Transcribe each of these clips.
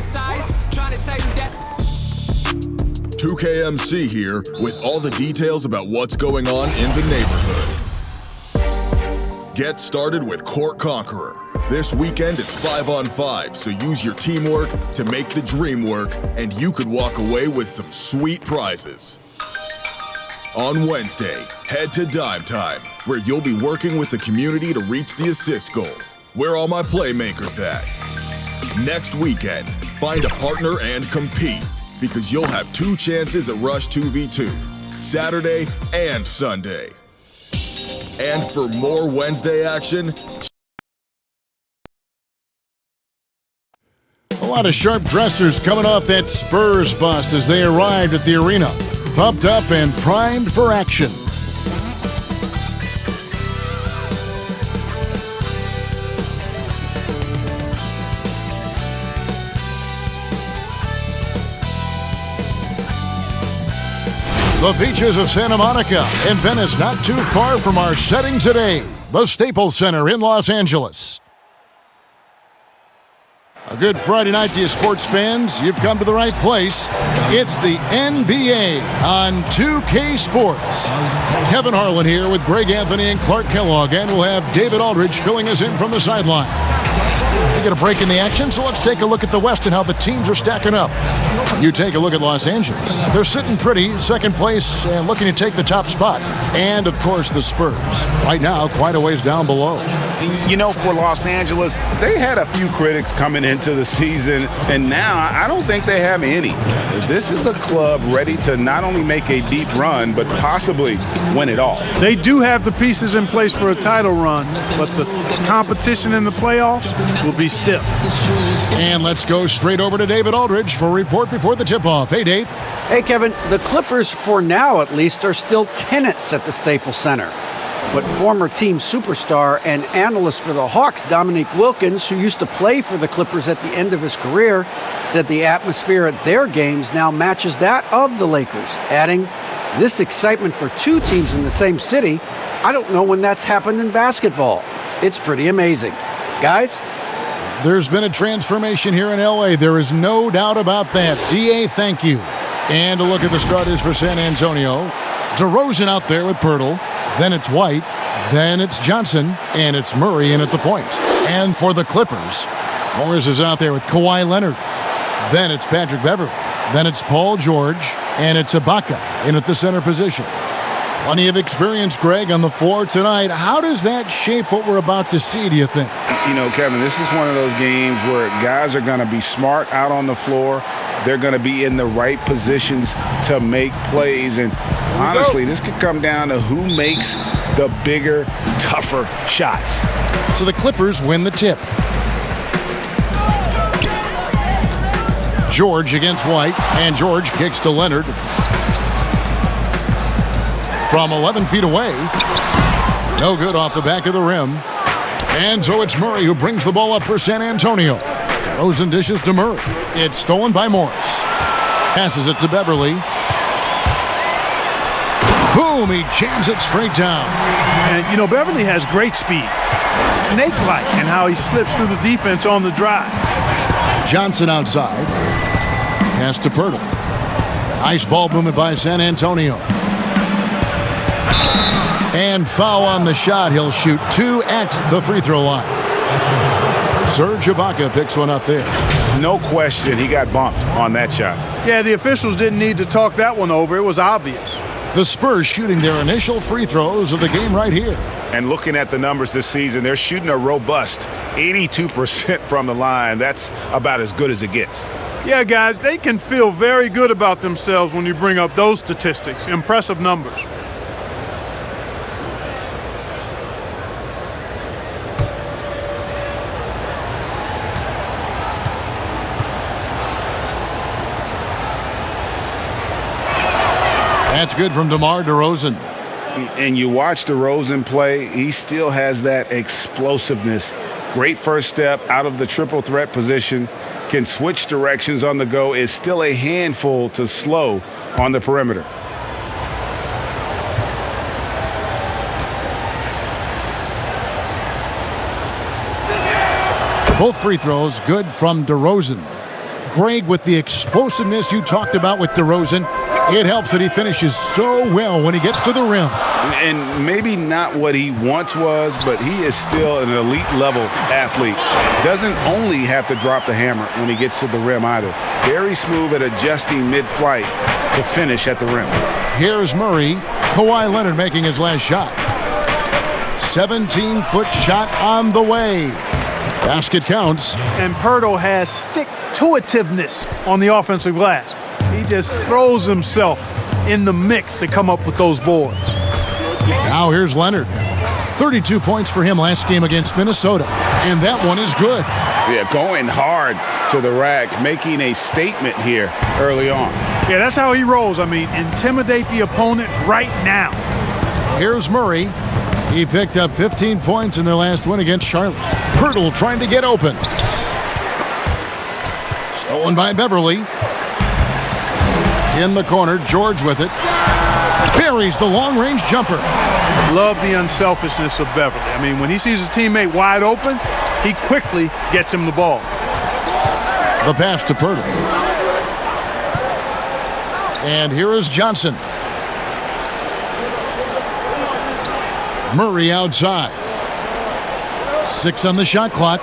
criticize, trying to tell you that 2KMC here with all the details about what's going on in the neighborhood. Get started with Court Conqueror. This weekend it's 5-on-5, so use your teamwork to make the dream work, and you could walk away with some sweet prizes. On Wednesday, head to Dime Time, where you'll be working with the community to reach the assist goal. Where all my playmakers at? Next weekend, find a partner and compete, because you'll have 2 chances at Rush 2v2, Saturday and Sunday. And for more Wednesday action, a lot of sharp dressers coming off that Spurs bust as they arrived at the arena, pumped up and primed for action. The beaches of Santa Monica and Venice, not too far from our setting today, the Staples Center in Los Angeles. A good Friday night to you sports fans. You've come to the right place. It's the NBA on 2K Sports. Kevin Harlan here with Greg Anthony and Clark Kellogg, and we'll have David Aldridge filling us in from the sideline. We get a break in the action, so let's take a look at the West and how the teams are stacking up. You take a look at Los Angeles. They're sitting pretty, second place, and looking to take the top spot. And, of course, the Spurs. Right now, quite a ways down below. You know, for Los Angeles, they had a few critics coming into the season, and now I don't think they have any. This is a club ready to not only make a deep run, but possibly win it all. They do have the pieces in place for a title run, but the competition in the playoffs will be stiff. And let's go straight over to David Aldridge for a report before the tip-off. Hey, Dave. Hey, Kevin. The Clippers, for now at least, are still tenants at the Staples Center. But former team superstar and analyst for the Hawks, Dominique Wilkins, who used to play for the Clippers at the end of his career, said the atmosphere at their games now matches that of the Lakers, adding, "This excitement for 2 teams in the same city, I don't know when that's happened in basketball. It's pretty amazing." Guys? There's been a transformation here in L.A. There is no doubt about that. D.A., thank you. And a look at the starters for San Antonio. DeRozan out there with Pirtle. Then it's White. Then it's Johnson. And it's Murray in at the point. And for the Clippers, Morris is out there with Kawhi Leonard. Then it's Patrick Beverley. Then it's Paul George. And it's Ibaka in at the center position. Plenty of experience, Greg, on the floor tonight. How does that shape what we're about to see, do you think? You know, Kevin, this is one of those games where guys are going to be smart out on the floor. They're going to be in the right positions to make plays. And honestly, this could come down to who makes the bigger, tougher shots. So the Clippers win the tip. George against White, and George kicks to Leonard. From 11 feet away. No good off the back of the rim. And so it's Murray who brings the ball up for San Antonio. Rosen dishes to Murray. It's stolen by Morris. Passes it to Beverley. Boom! He jams it straight down. And, you know, Beverley has great speed. Snake-like in how he slips through the defense on the drive. Johnson outside. Pass to Pirtle. Nice ball movement by San Antonio. And foul on the shot. He'll shoot 2 at the free throw line. Serge Ibaka picks one up there. No question, he got bumped on that shot. Yeah, the officials didn't need to talk that one over. It was obvious. The Spurs shooting their initial free throws of the game right here. And looking at the numbers this season, they're shooting a robust 82% from the line. That's about as good as it gets. Yeah, guys, they can feel very good about themselves when you bring up those statistics. Impressive numbers. That's good from DeMar DeRozan. And you watch DeRozan play, he still has that explosiveness. Great first step out of the triple threat position. Can switch directions on the go. Is still a handful to slow on the perimeter. Both free throws good from DeRozan. Craig, with the explosiveness you talked about with DeRozan, it helps that he finishes so well when he gets to the rim. And maybe not what he once was, but he is still an elite level athlete. Doesn't only have to drop the hammer when he gets to the rim either. Very smooth at adjusting mid-flight to finish at the rim. Here's Murray. Kawhi Leonard making his last shot. 17-foot shot on the way. Basket counts. And Pirtle has stick-to-itiveness on the offensive glass. He just throws himself in the mix to come up with those boards. Now here's Leonard. 32 points for him last game against Minnesota. And that one is good. Yeah, going hard to the rack, making a statement here early on. Yeah, that's how he rolls. I mean, intimidate the opponent right now. Here's Murray. He picked up 15 points in their last win against Charlotte. Pirtle trying to get open. Stolen by Beverly. In the corner, George with it. Buries the long-range jumper. Love the unselfishness of Beverly. I mean, when he sees his teammate wide open, he quickly gets him the ball. The pass to Pirtle. And here is Johnson. Murray outside. 6 on the shot clock.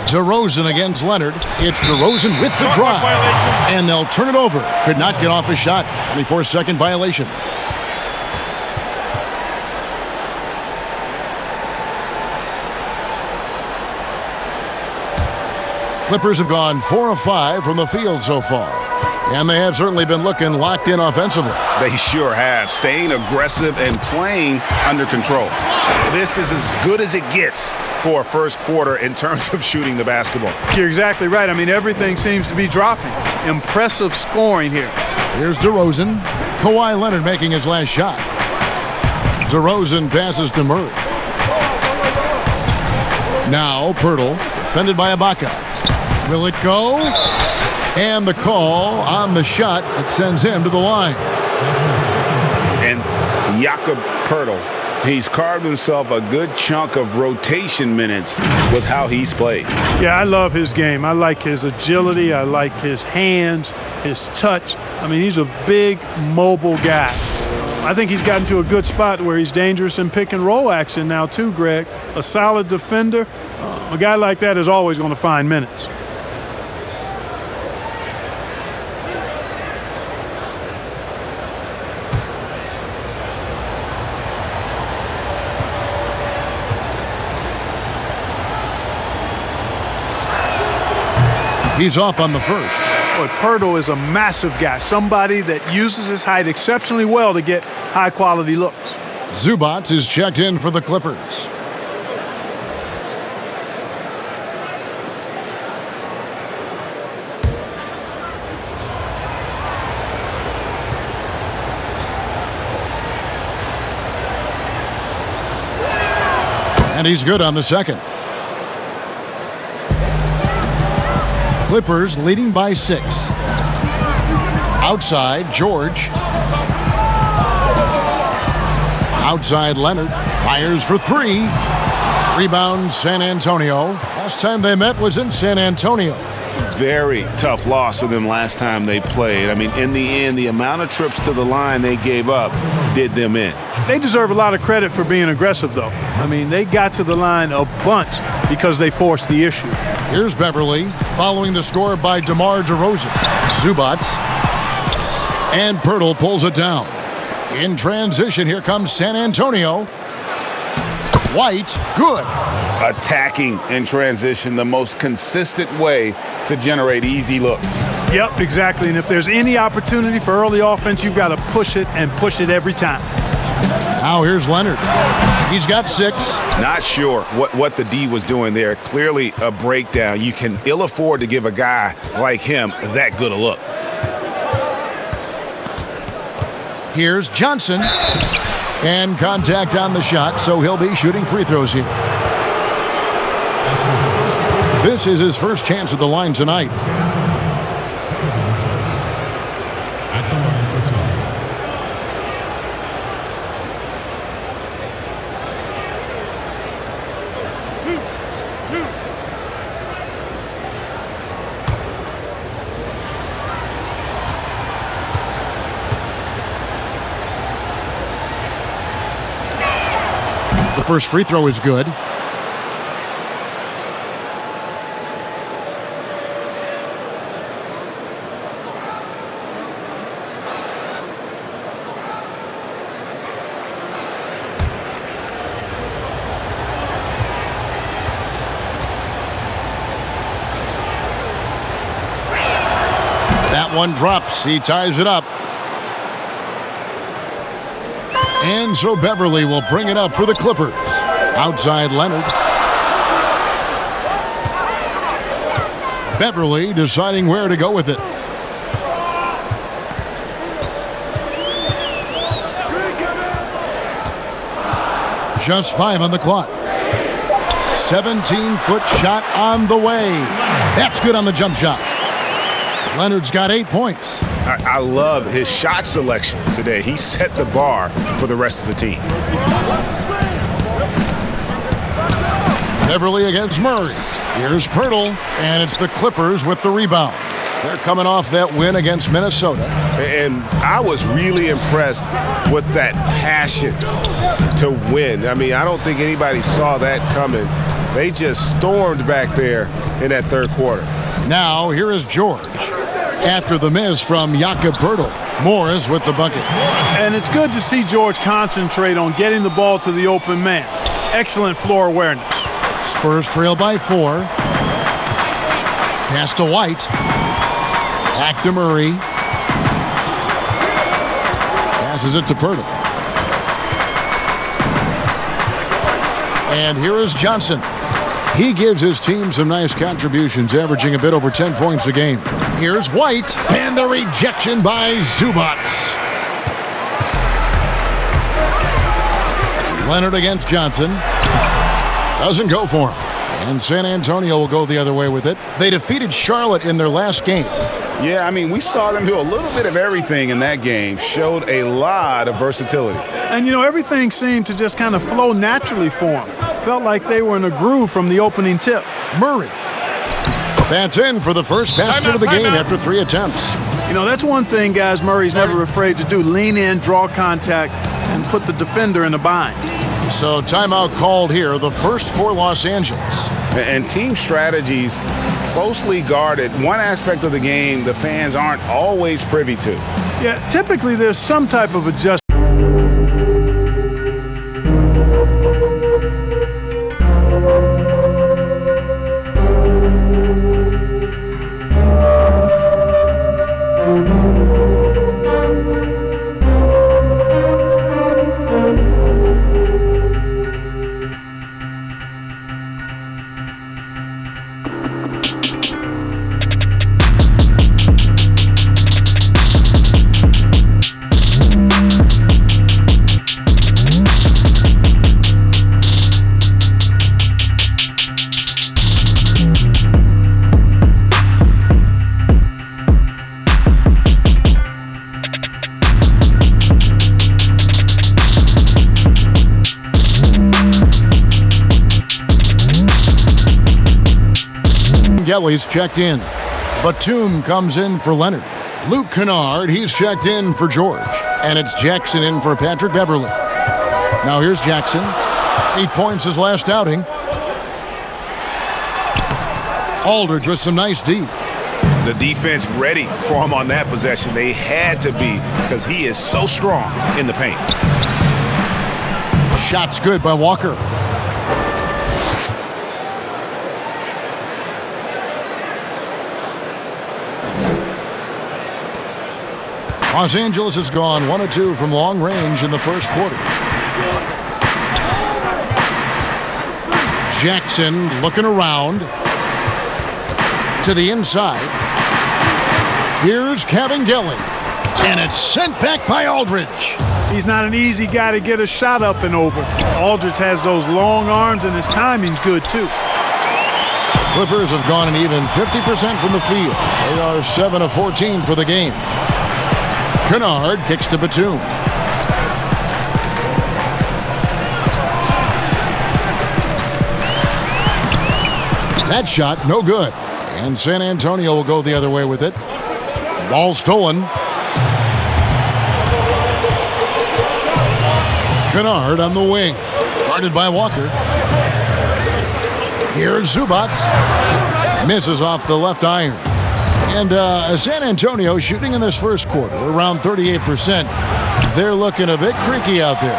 DeRozan against Leonard. It's DeRozan with the drive. And they'll turn it over. Could not get off a shot. 24-second violation. Clippers have gone 4 of 5 from the field so far. And they have certainly been looking locked in offensively. They sure have, staying aggressive and playing under control. This is as good as it gets for a first quarter in terms of shooting the basketball. You're exactly right. I mean, everything seems to be dropping. Impressive scoring here. Here's DeRozan. Kawhi Leonard making his last shot. DeRozan passes to Murray. Now Pirtle, defended by Ibaka. Will it go? And the call on the shot that sends him to the line. And Jakob Pirtle, he's carved himself a good chunk of rotation minutes with how he's played. Yeah, I love his game. I like his agility. I like his hands, his touch. I mean, he's a big, mobile guy. I think he's gotten to a good spot where he's dangerous in pick and roll action now too, Greg. A solid defender. A guy like that is always going to find minutes. He's off on the first. Boy, Pirtle is a massive guy, somebody that uses his height exceptionally well to get high-quality looks. Zubac is checked in for the Clippers. And he's good on the second. Clippers leading by 6. Outside, George. Outside, Leonard. Fires for 3. Rebound, San Antonio. Last time they met was in San Antonio. Very tough loss for them last time they played. I mean, in the end, the amount of trips to the line they gave up did them in. They deserve a lot of credit for being aggressive, though. I mean, they got to the line a bunch because they forced the issue. Here's Beverly, following the score by DeMar DeRozan. Zubac. And Pirtle pulls it down. In transition, here comes San Antonio. White, good. Attacking in transition, the most consistent way to generate easy looks. Yep, exactly. And if there's any opportunity for early offense, you've got to push it and push it every time. Now here's Leonard. He's got 6. Not sure what the D was doing there. Clearly a breakdown. You can ill afford to give a guy like him that good a look. Here's Johnson. And contact on the shot, so he'll be shooting free throws here. This is his first chance at the line tonight. The first free throw is good. That one drops. He ties it up. And so Beverly will bring it up for the Clippers. Outside Leonard. Beverly deciding where to go with it. Just 5 on the clock. 17-foot shot on the way. That's good on the jump shot. Leonard's got 8 points. I love his shot selection today. He set the bar for the rest of the team. Beverly against Murray. Here's Pirtle, and it's the Clippers with the rebound. They're coming off that win against Minnesota. And I was really impressed with that passion to win. I mean, I don't think anybody saw that coming. They just stormed back there in that third quarter. Now, here is George. After the miss from Jakob Pirtle, Morris with the bucket. And it's good to see George concentrate on getting the ball to the open man. Excellent floor awareness. Spurs trail by 4. Pass to White. Back to Murray. Passes it to Pirtle. And here is Johnson. He gives his team some nice contributions, averaging a bit over 10 points a game. Here's White, and the rejection by Zubac. Leonard against Johnson. Doesn't go for him. And San Antonio will go the other way with it. They defeated Charlotte in their last game. Yeah, I mean, we saw them do a little bit of everything in that game. Showed a lot of versatility. And, you know, everything seemed to just kind of flow naturally for them. Felt like they were in a groove from the opening tip. Murray. That's in for the first basket of the game after 3 attempts. You know, that's one thing, guys, Murray's never afraid to do. Lean in, draw contact, and put the defender in a bind. So timeout called here, the first for Los Angeles. And team strategies closely guarded. One aspect of the game the fans aren't always privy to. Yeah, typically there's some type of adjustment. Kelly's checked in. Batum comes in for Leonard. Luke Kennard, he's checked in for George. And it's Jackson in for Patrick Beverly. Now here's Jackson. 8 points his last outing. Aldridge with some nice deep. The defense ready for him on that possession. They had to be because he is so strong in the paint. Shot's good by Walker. Los Angeles has gone 1 of 2 from long range in the first quarter. Jackson looking around to the inside. Here's Kevin Gilly, and it's sent back by Aldridge. He's not an easy guy to get a shot up and over. Aldridge has those long arms, and his timing's good, too. Clippers have gone an even 50% from the field. They are 7 of 14 for the game. Kennard kicks to Batum. That shot, no good. And San Antonio will go the other way with it. Ball stolen. Kennard on the wing. Guarded by Walker. Here's Zubats. Misses off the left iron. And San Antonio shooting in this first quarter around 38%. They're looking a bit freaky out there.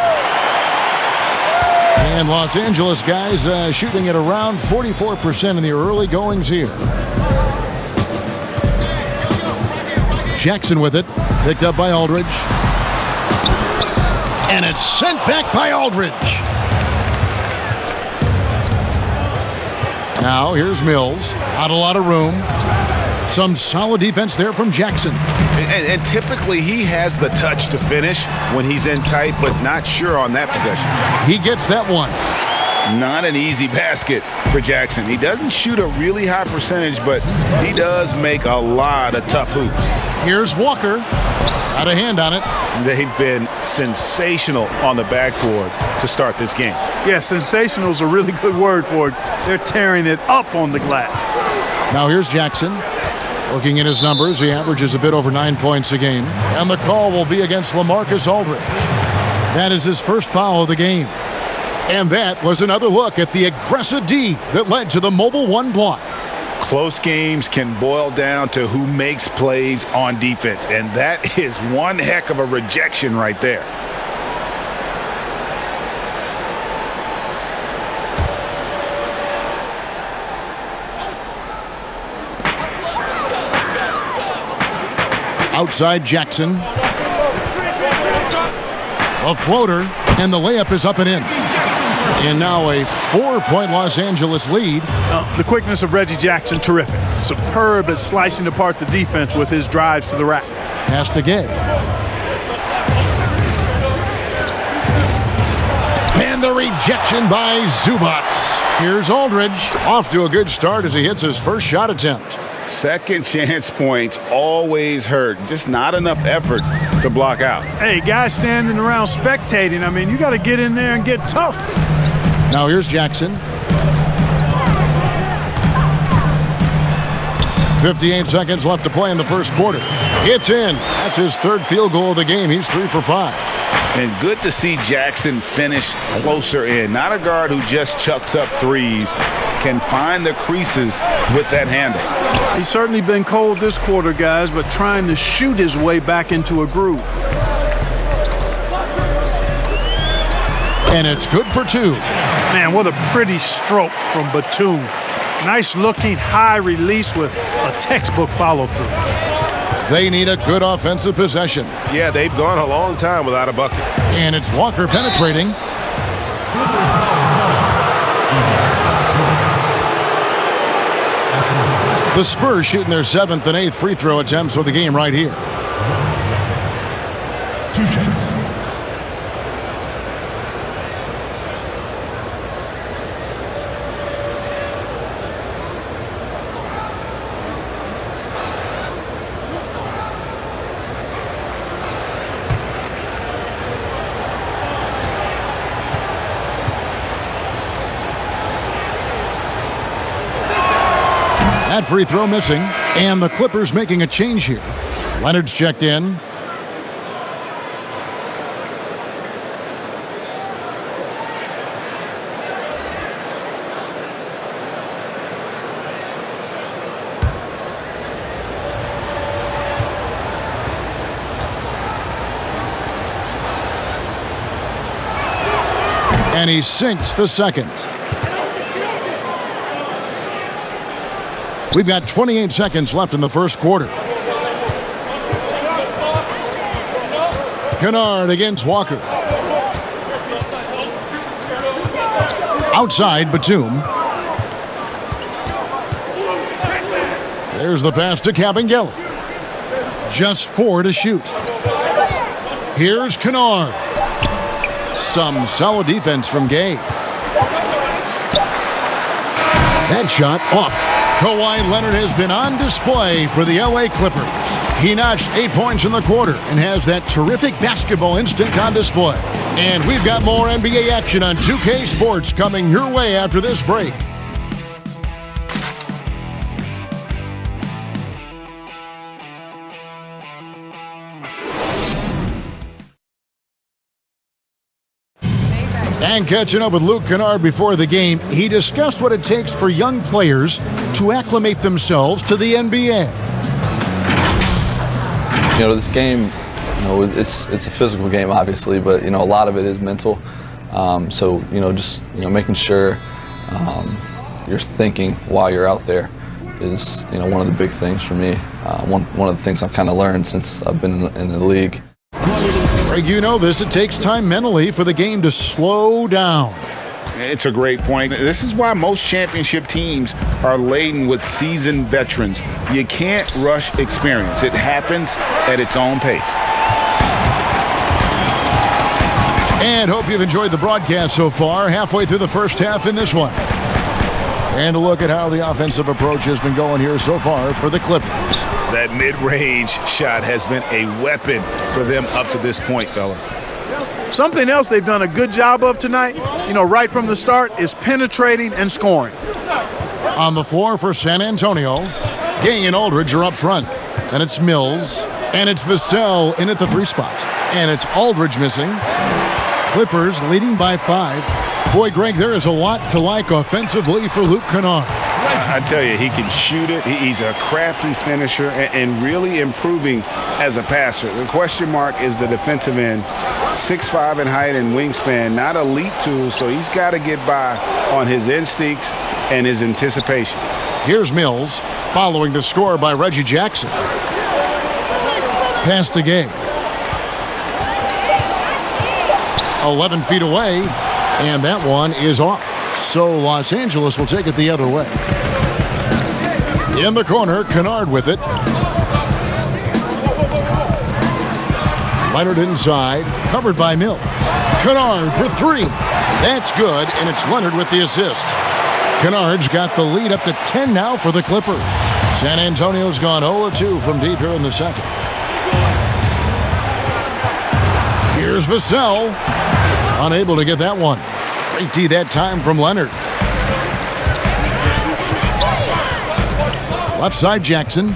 And Los Angeles guys shooting at around 44% in the early goings here. Jackson with it. Picked up by Aldridge. And it's sent back by Aldridge. Now here's Mills. Not a lot of room. Some solid defense there from Jackson. And typically he has the touch to finish when he's in tight, but not sure on that possession. He gets that one. Not an easy basket for Jackson. He doesn't shoot a really high percentage, but he does make a lot of tough hoops. Here's Walker. Got a hand on it. They've been sensational on the backboard to start this game. Yeah, sensational is a really good word for it. They're tearing it up on the glass. Now here's Jackson. Looking at his numbers, he averages a bit over 9 points a game. And the call will be against LaMarcus Aldridge. That is his first foul of the game. And that was another look at the aggressive D that led to the mobile one block. Close games can boil down to who makes plays on defense, and that is one heck of a rejection right there. Outside Jackson. A floater, and the layup is up and in. And now a 4-point Los Angeles lead. The quickness of Reggie Jackson, terrific. Superb at slicing apart the defense with his drives to the rack. Pass to Gay. And the rejection by Zubats. Here's Aldridge. Off to a good start as he hits his first shot attempt. Second chance points always hurt. Just not enough effort to block out. Hey, guys standing around spectating, I mean, you got to get in there and get tough. Now here's Jackson. 58 seconds left to play in the first quarter. It's in. That's his third field goal of the game. He's 3 for 5. And good to see Jackson finish closer in. Not a guard who just chucks up threes. Can find the creases with that handle. He's certainly been cold this quarter, guys, but trying to shoot his way back into a groove. And it's good for 2. Man, what a pretty stroke from Batum. Nice looking high release with a textbook follow through. They need a good offensive possession. Yeah, they've gone a long time without a bucket. And it's Walker penetrating. The Spurs shooting their 7th and 8th free throw attempts for the game right here. 2 shots. That free throw missing, and the Clippers making a change here. Leonard's checked in. And he sinks the second. We've got 28 seconds left in the first quarter. Kennard against Walker. Outside, Batum. There's the pass to Kabengele. Just 4 to shoot. Here's Kennard. Some solid defense from Gay. That shot off. Kawhi Leonard has been on display for the LA Clippers. He notched 8 points in the quarter and has that terrific basketball instinct on display. And we've got more NBA action on 2K Sports coming your way after this break. And catching up with Luke Kennard before the game, he discussed what it takes for young players to acclimate themselves to the NBA. This game, it's a physical game, obviously, but, a lot of it is mental. Just making sure you're thinking while you're out there is, one of the big things for me. One of the things I've kind of learned since I've been in the league. Greg, it takes time mentally for the game to slow down. It's a great point. This is why most championship teams are laden with seasoned veterans. You can't rush experience. It happens at its own pace. And hope you've enjoyed the broadcast so far. Halfway through the first half in this one. And a look at how the offensive approach has been going here so far for the Clippers. That mid-range shot has been a weapon for them up to this point, fellas. Something else they've done a good job of tonight, right from the start, is penetrating and scoring. On the floor for San Antonio, Gay and Aldridge are up front. And it's Mills. And it's Vassell in at the 3 spot. And it's Aldridge missing. Clippers leading by 5. Boy, Greg, there is a lot to like offensively for Luke Kennard. I tell you, he can shoot it. He's a crafty finisher and really improving as a passer. The question mark is the defensive end. 6'5" in height and wingspan, not elite tools, so he's got to get by on his instincts and his anticipation. Here's Mills, following the score by Reggie Jackson. Pass to Gay. 11 feet away, and that one is off. So Los Angeles will take it the other way. In the corner, Kennard with it. Leonard inside, covered by Mills. Kennard for 3. That's good, and it's Leonard with the assist. Kennard's got the lead up to 10 now for the Clippers. San Antonio's gone 0-2 from deep here in the second. Here's Vassell. Unable to get that one. Great D that time from Leonard. Left side Jackson.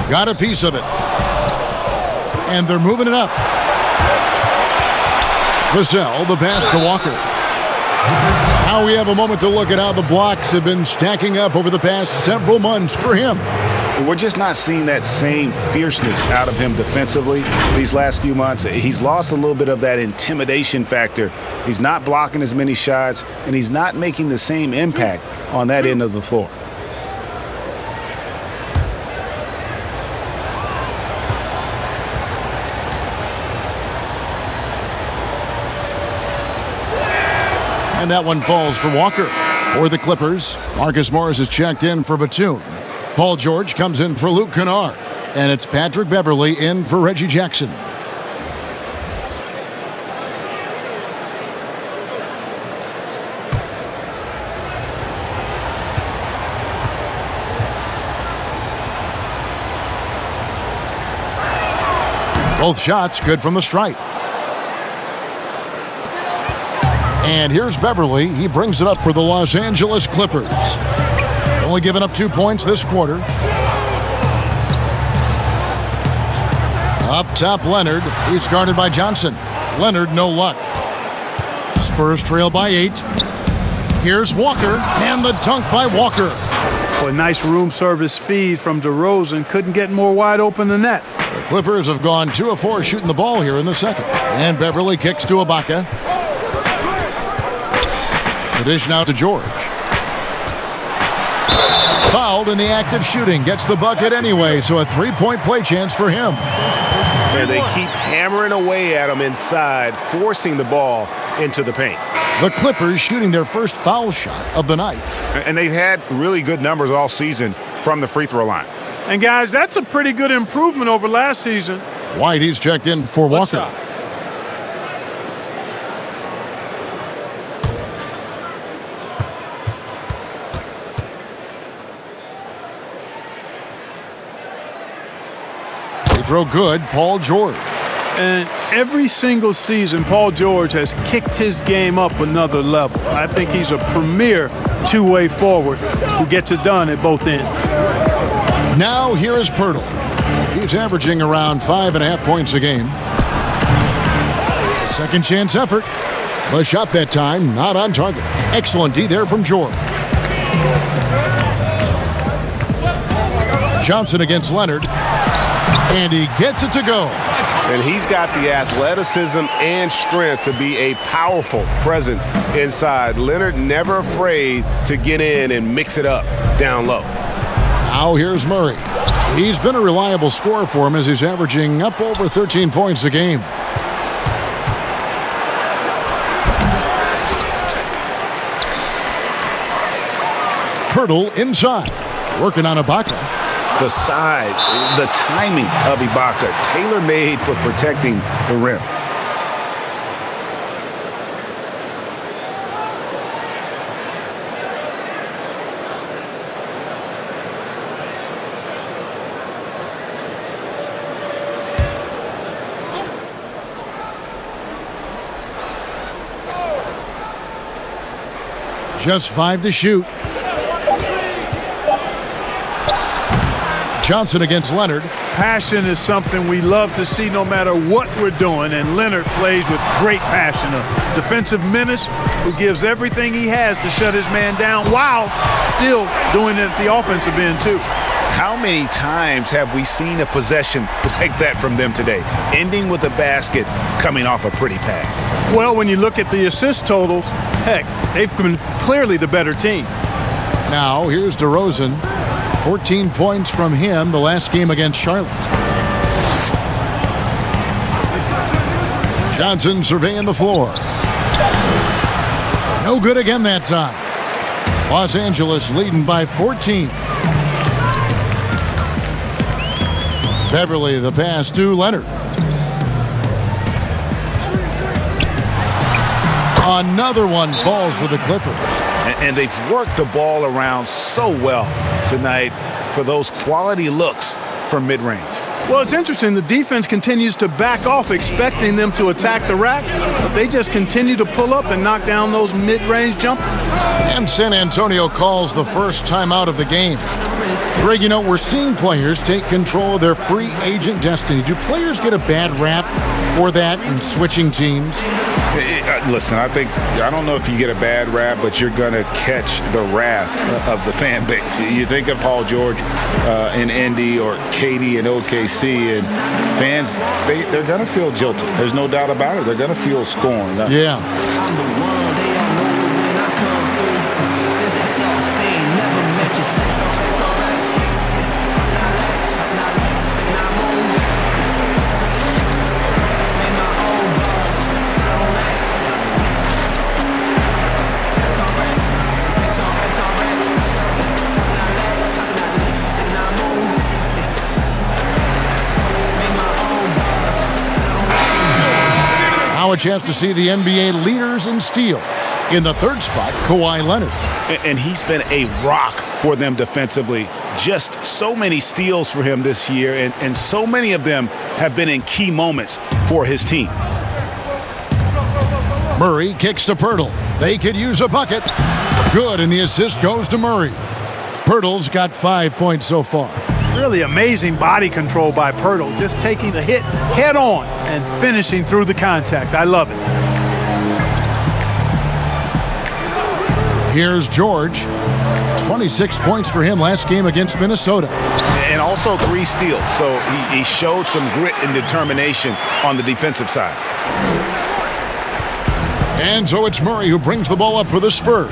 Got a piece of it. And they're moving it up. Vassell, the pass to Walker. Now we have a moment to look at how the blocks have been stacking up over the past several months for him. We're just not seeing that same fierceness out of him defensively these last few months. He's lost a little bit of that intimidation factor. He's not blocking as many shots, and he's not making the same impact on that end of the floor. And that one falls for Walker. For the Clippers, Marcus Morris is checked in for Batum. Paul George comes in for Luke Kennard. And it's Patrick Beverley in for Reggie Jackson. Both shots good from the stripe. And here's Beverley. He brings it up for the Los Angeles Clippers. Only giving up 2 points this quarter. Up top, Leonard. He's guarded by Johnson. Leonard, no luck. Spurs trail by 8. Here's Walker, and the dunk by Walker. Boy, nice room service feed from DeRozan. Couldn't get more wide open than that. The Clippers have gone 2 of 4 shooting the ball here in the second. And Beverley kicks to Ibaka. The dish now to George. Fouled in the act of shooting. Gets the bucket anyway, so a 3-point play chance for him. And they keep hammering away at him inside, forcing the ball into the paint. The Clippers shooting their first foul shot of the night. And they've had really good numbers all season from the free throw line. And guys, that's a pretty good improvement over last season. White, he's checked in for Walker. Throw good, Paul George. And every single season, Paul George has kicked his game up another level. I think he's a premier two-way forward who gets it done at both ends. Now here is Pirtle. He's averaging around 5.5 points a game. A second chance effort. The shot that time, not on target. Excellent D there from George. Johnson against Leonard. And he gets it to go. And he's got the athleticism and strength to be a powerful presence inside. Leonard never afraid to get in and mix it up down low. Now here's Murray. He's been a reliable scorer for him as he's averaging up over 13 points a game. Pirtle inside, working on Ibaka. The size, the timing of Ibaka, tailor-made for protecting the rim. Just 5 to shoot. Johnson against Leonard. Passion is something we love to see no matter what we're doing, and Leonard plays with great passion. A defensive menace who gives everything he has to shut his man down while still doing it at the offensive end too. How many times have we seen a possession like that from them today, ending with a basket coming off a pretty pass? Well, when you look at the assist totals, heck, they've been clearly the better team. Now here's DeRozan. 14 points from him the last game against Charlotte. Johnson surveying the floor. No good again that time. Los Angeles leading by 14. Beverly the pass to Leonard. Another one falls for the Clippers. And they've worked the ball around so well tonight for those quality looks from mid-range. Well, it's interesting. The defense continues to back off, expecting them to attack the rack, but they just continue to pull up and knock down those mid-range jumpers. And San Antonio calls the first timeout of the game. Greg, you know, we're seeing players take control of their free agent destiny. Do players get a bad rap for that in switching teams? Listen, I don't know if you get a bad rap, but you're going to catch the wrath of the fan base. You think of Paul George in Indy or Katie in OKC, and fans, they're going to feel jilted. There's no doubt about it. They're going to feel scorned. Yeah. Now a chance to see the NBA leaders in steals. In the third spot, Kawhi Leonard. And he's been a rock for them defensively. Just so many steals for him this year, and so many of them have been in key moments for his team. Murray kicks to Pirtle. They could use a bucket. Good, and the assist goes to Murray. Pirtle's got 5 points so far. Really amazing body control by Pirtle, just taking the hit head on and finishing through the contact. I love it. Here's George. 26 points for him last game against Minnesota. And also 3 steals, so he showed some grit and determination on the defensive side. And so it's Murray who brings the ball up for the Spurs.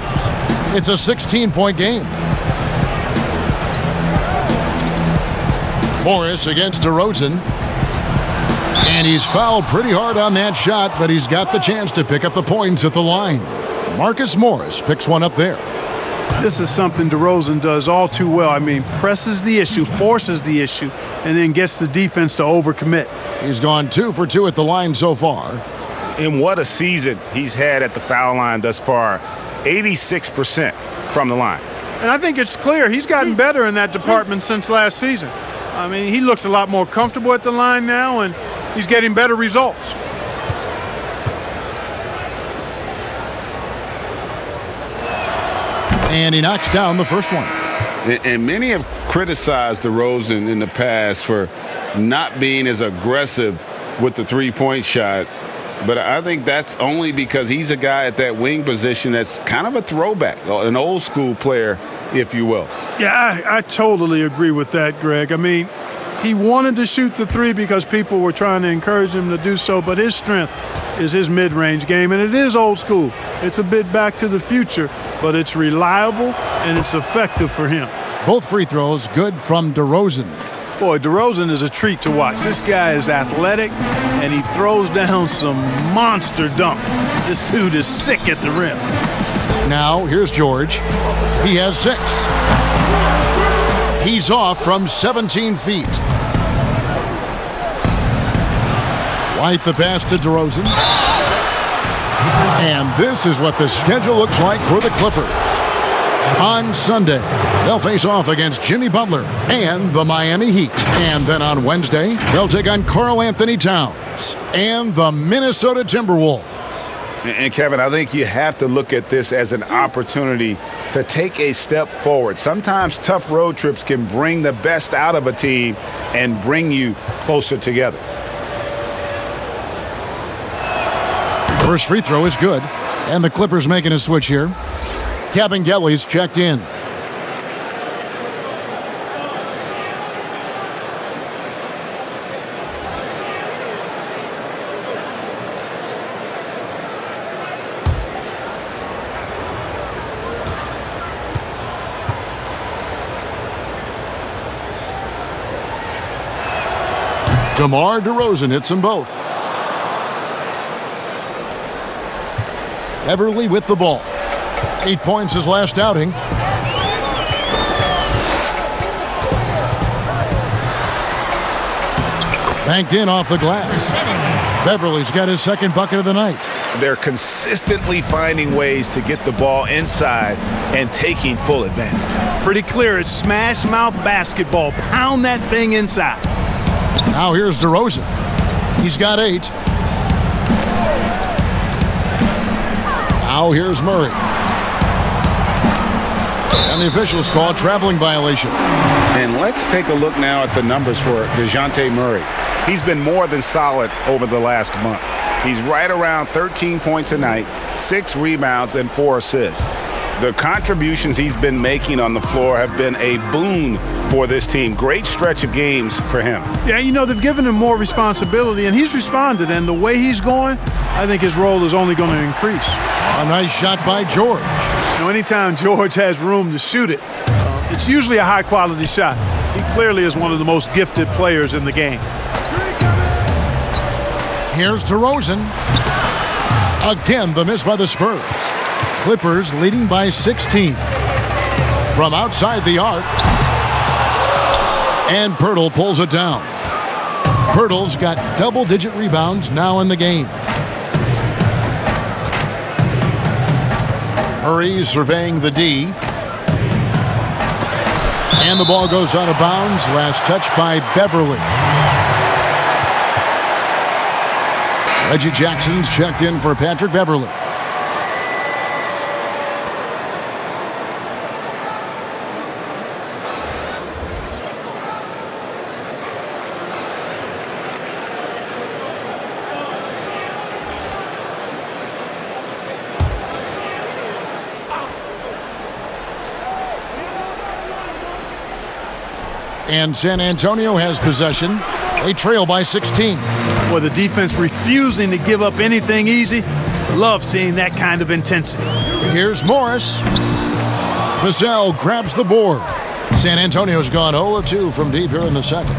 It's a 16-point game. Morris against DeRozan. And he's fouled pretty hard on that shot, but he's got the chance to pick up the points at the line. Marcus Morris picks one up there. This is something DeRozan does all too well. I mean, presses the issue, forces the issue, and then gets the defense to overcommit. He's gone 2 for 2 at the line so far. And what a season he's had at the foul line thus far. 86% from the line. And I think it's clear he's gotten better in that department since last season. I mean, he looks a lot more comfortable at the line now, and he's getting better results. And he knocks down the first one. And many have criticized DeRozan in the past for not being as aggressive with the three-point shot. But I think that's only because he's a guy at that wing position that's kind of a throwback, an old school player, if you will. Yeah, I totally agree with that, Greg. I mean, he wanted to shoot the three because people were trying to encourage him to do so, but his strength is his mid-range game, and it is old school. It's a bit back to the future, but it's reliable and it's effective for him. Both free throws good from DeRozan. Boy, DeRozan is a treat to watch. This guy is athletic, and he throws down some monster dunks. This dude is sick at the rim. Now, here's George. He has 6. He's off from 17 feet. White the pass to DeRozan. And this is what the schedule looks like for the Clippers. On Sunday, they'll face off against Jimmy Butler and the Miami Heat. And then on Wednesday, they'll take on Karl Anthony Towns and the Minnesota Timberwolves. And Kevin, I think you have to look at this as an opportunity to take a step forward. Sometimes tough road trips can bring the best out of a team and bring you closer together. First free throw is good, and the Clippers making a switch here. Kevin Gelly's checked in. DeMar DeRozan hits them both. Beverly with the ball. 8 points his last outing. Banked in off the glass. Beverly's got his second bucket of the night. They're consistently finding ways to get the ball inside and taking full advantage. Pretty clear. It's smash mouth basketball. Pound that thing inside. Now here's DeRozan. He's got 8. Now here's Murray. And the officials call a traveling violation. And let's take a look now at the numbers for DeJounte Murray. He's been more than solid over the last month. He's right around 13 points a night, 6 rebounds, and 4 assists. The contributions he's been making on the floor have been a boon for this team. Great stretch of games for him. Yeah, you know, they've given him more responsibility, and he's responded. And the way he's going, I think his role is only going to increase. A nice shot by George. You know, anytime George has room to shoot it, it's usually a high-quality shot. He clearly is one of the most gifted players in the game. Here's DeRozan. Again, the miss by the Spurs. Clippers leading by 16. From outside the arc. And Pirtle pulls it down. Pirtle's got double-digit rebounds now in the game. Murray surveying the D. And the ball goes out of bounds. Last touch by Beverly. Reggie Jackson's checked in for Patrick Beverly. And San Antonio has possession. They trail by 16. Boy, the defense refusing to give up anything easy. Love seeing that kind of intensity. Here's Morris. Vassell grabs the board. San Antonio's gone 0-2 from deep here in the second.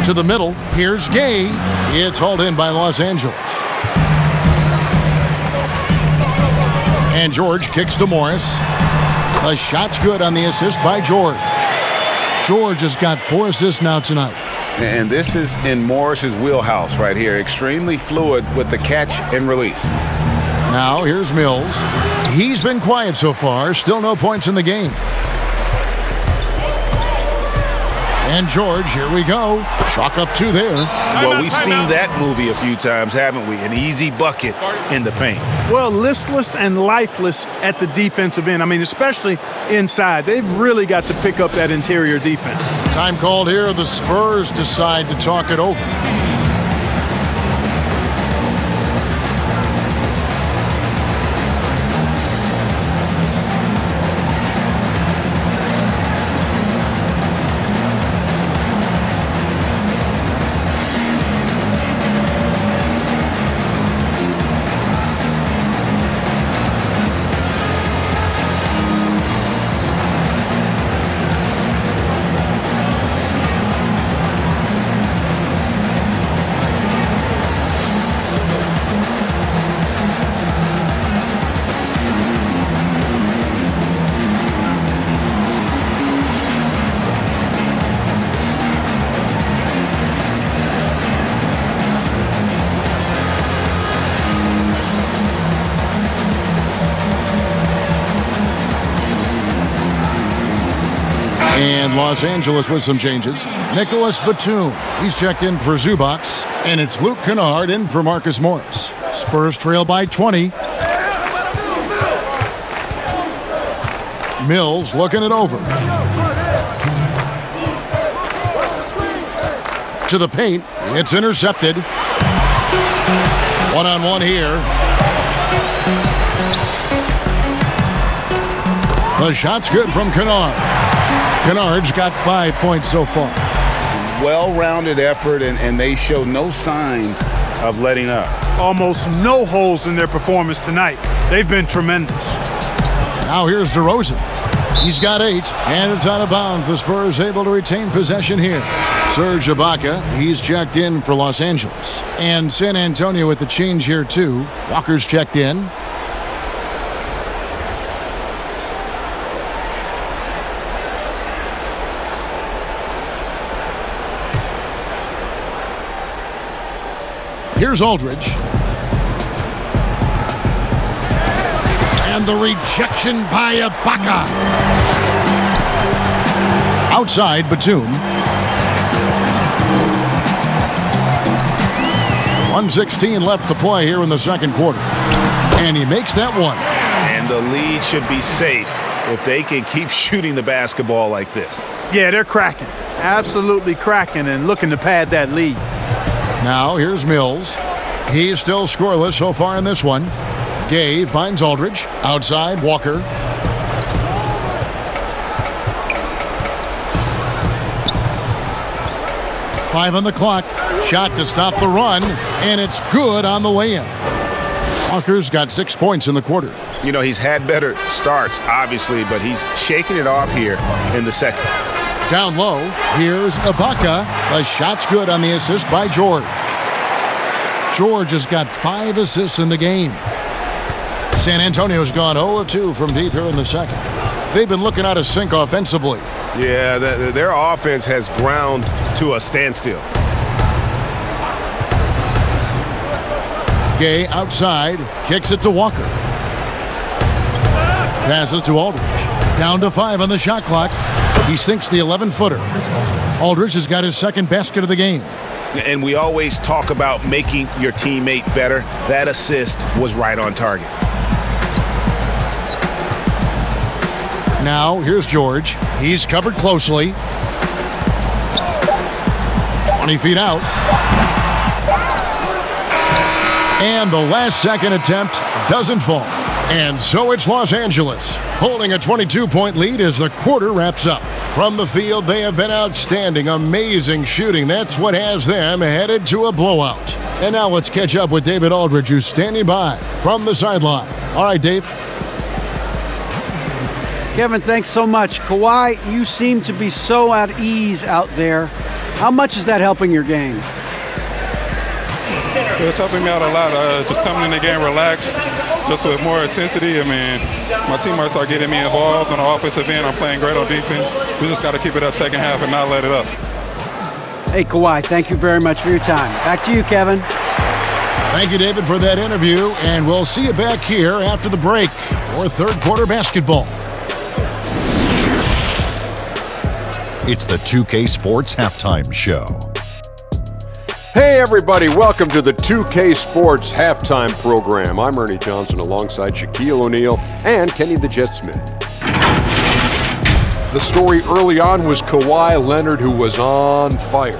To the middle. Here's Gay. It's hauled in by Los Angeles. And George kicks to Morris. The shot's good on the assist by George. George has got 4 assists now tonight. And this is in Morris's wheelhouse right here. Extremely fluid with the catch and release. Now here's Mills. He's been quiet so far. Still no points in the game. And George, here we go. Chalk up 2 there. Well, we've seen that movie a few times, haven't we? An easy bucket in the paint. Well, listless and lifeless at the defensive end. I mean, especially inside. They've really got to pick up that interior defense. Time called here. The Spurs decide to talk it over. And Los Angeles with some changes. Nicholas Batum, he's checked in for Zubac. And it's Luke Kennard in for Marcus Morris. Spurs trail by 20. Mills looking it over. To the paint. It's intercepted. One-on-one here. The shot's good from Kennard. Kennard's got 5 points so far. Well-rounded effort, and they show no signs of letting up. Almost no holes in their performance tonight. They've been tremendous. Now here's DeRozan. He's got 8, and it's out of bounds. The Spurs able to retain possession here. Serge Ibaka, he's checked in for Los Angeles. And San Antonio with the change here, too. Walker's checked in. Here's Aldridge. And the rejection by Ibaka. Outside, Batum. 1:16 left to play here in the second quarter. And he makes that one. And the lead should be safe if they can keep shooting the basketball like this. Yeah, they're cracking. Absolutely cracking and looking to pad that lead. Now, here's Mills. He's still scoreless so far in this one. Gay finds Aldridge. Outside, Walker. Five on the clock. Shot to stop the run, and it's good on the way in. Walker's got 6 points in the quarter. You know, he's had better starts, obviously, but he's shaking it off here in the second. Down low, here's Ibaka. The shot's good on the assist by George. George has got 5 assists in the game. San Antonio's gone 0-2 from deep here in the second. They've been looking out of sync offensively. Yeah, their offense has ground to a standstill. Gay outside, kicks it to Walker. Passes to Aldridge. Down to 5 on the shot clock. He sinks the 11-footer. Aldridge has got his second basket of the game. And we always talk about making your teammate better. That assist was right on target. Now, here's George. He's covered closely. 20 feet out. And the last second attempt doesn't fall. And so it's Los Angeles, holding a 22-point lead as the quarter wraps up. From the field, they have been outstanding, amazing shooting. That's what has them headed to a blowout. And now let's catch up with David Aldridge, who's standing by from the sideline. All right, Dave. Kevin, thanks so much. Kawhi, you seem to be so at ease out there. How much is that helping your game? It's helping me out a lot. Just coming in the game relaxed, just with more intensity. I mean, my teammates are getting me involved on the offensive end. I'm playing great on defense. We just got to keep it up second half and not let it up. Hey, Kawhi, thank you very much for your time. Back to you, Kevin. Thank you, David, for that interview, and we'll see you back here after the break for third quarter basketball. It's the 2K Sports Halftime Show. Hey everybody, welcome to the 2K Sports Halftime Program. I'm Ernie Johnson alongside Shaquille O'Neal and Kenny the Jet Smith. The story early on was Kawhi Leonard, who was on fire.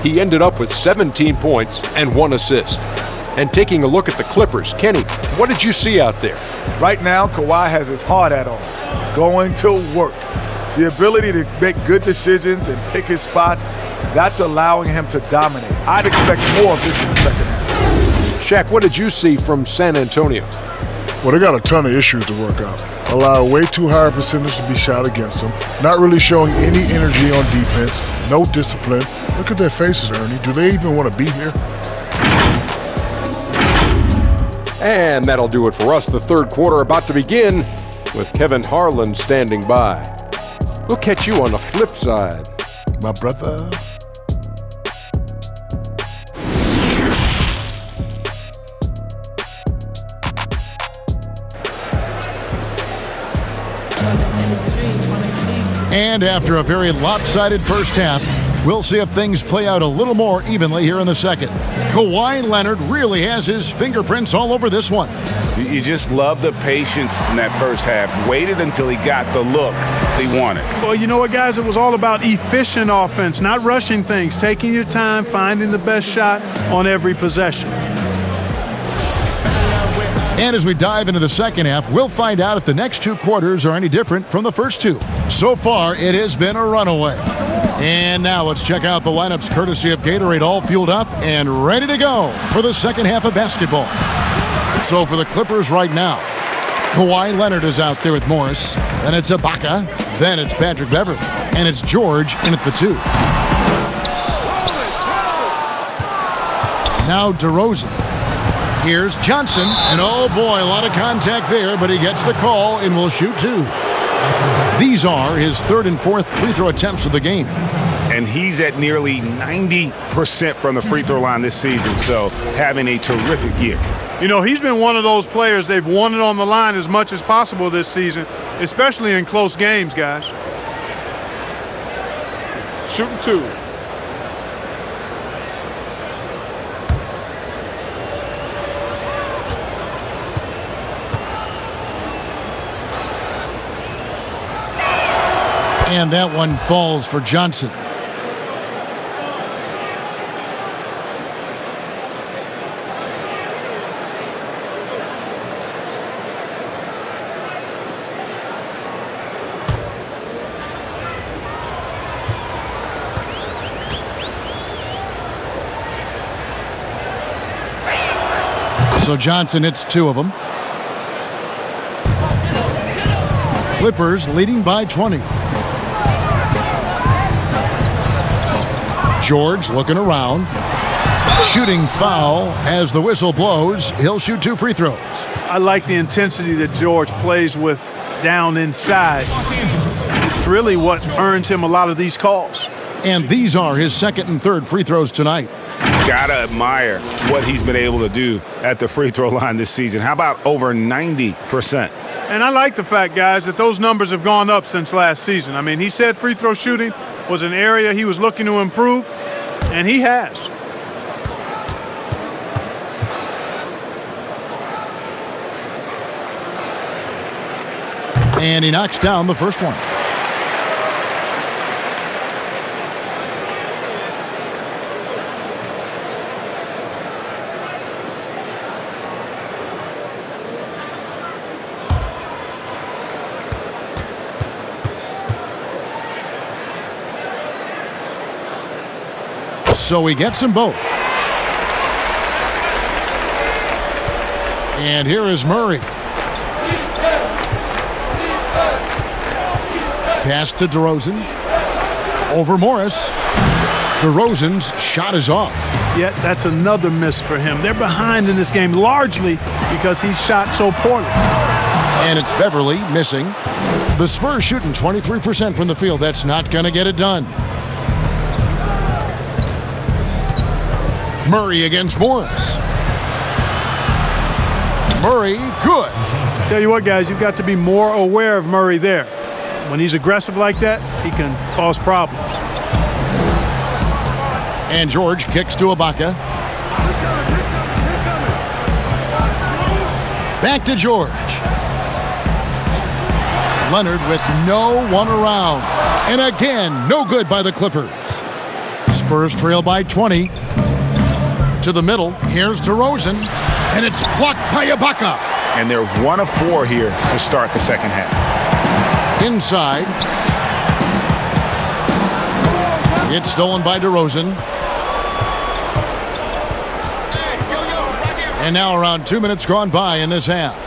He ended up with 17 points and 1 assist. And taking a look at the Clippers, Kenny, what did you see out there? Right now, Kawhi has his heart hat on, going to work. The ability to make good decisions and pick his spots, that's allowing him to dominate. I'd expect more of this in the second half. Shaq, what did you see from San Antonio? Well, they got a ton of issues to work out. Allow way too high a percentage to be shot against them. Not really showing any energy on defense. No discipline. Look at their faces, Ernie. Do they even want to be here? And that'll do it for us. The third quarter about to begin with Kevin Harlan standing by. We'll catch you on the flip side. My brother. And after a very lopsided first half, we'll see if things play out a little more evenly here in the second. Kawhi Leonard really has his fingerprints all over this one. You just love the patience in that first half. Waited until he got the look he wanted. Well, you know what, guys? It was all about efficient offense, not rushing things, taking your time, finding the best shot on every possession. And as we dive into the second half, we'll find out if the next two quarters are any different from the first two. So far, it has been a runaway. And now let's check out the lineups courtesy of Gatorade, all fueled up and ready to go for the second half of basketball. So for the Clippers right now, Kawhi Leonard is out there with Morris. Then it's Ibaka. Then it's Patrick Beverley. And it's George in at the 2. Now DeRozan. Here's Johnson, and oh boy, a lot of contact there, but he gets the call and will shoot 2. These are his third and fourth free throw attempts of the game. And he's at nearly 90% from the free throw line this season, so having a terrific year. You know, he's been one of those players, they've won it on the line as much as possible this season, especially in close games, guys. Shooting 2. And that one falls for Johnson. So Johnson hits 2 of them. Clippers leading by 20. George looking around. Shooting foul as the whistle blows. He'll shoot 2 free throws. I like the intensity that George plays with down inside. It's really what earns him a lot of these calls. And these are his second and third free throws tonight. Gotta admire what he's been able to do at the free throw line this season. How about over 90%? And I like the fact, guys, that those numbers have gone up since last season. I mean, he said free throw shooting was an area he was looking to improve, and he has. And he knocks down the first one. So he gets them both. And here is Murray. Pass to DeRozan. Over Morris. DeRozan's shot is off. Yet that's another miss for him. They're behind in this game largely because he shot so poorly. And it's Beverley missing. The Spurs shooting 23% from the field. That's not going to get it done. Murray against Morris. Murray, good. Tell you what, guys, you've got to be more aware of Murray there. When he's aggressive like that, he can cause problems. And George kicks to Ibaka. Back to George. Leonard with no one around. And again, no good by the Clippers. Spurs trail by 20. To the middle. Here's DeRozan. And it's blocked by Ibaka. And they're 1 of 4 here to start the second half. Inside. It's stolen by DeRozan. And now around 2 minutes gone by in this half.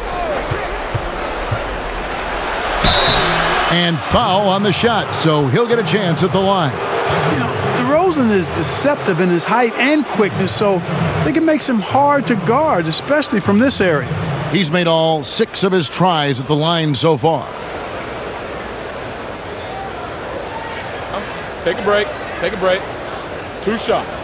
And foul on the shot, so he'll get a chance at the line. You know, DeRozan is deceptive in his height and quickness, so I think it makes him hard to guard, especially from this area. He's made all 6 of his tries at the line so far. Take a break. Take a break. 2 shots.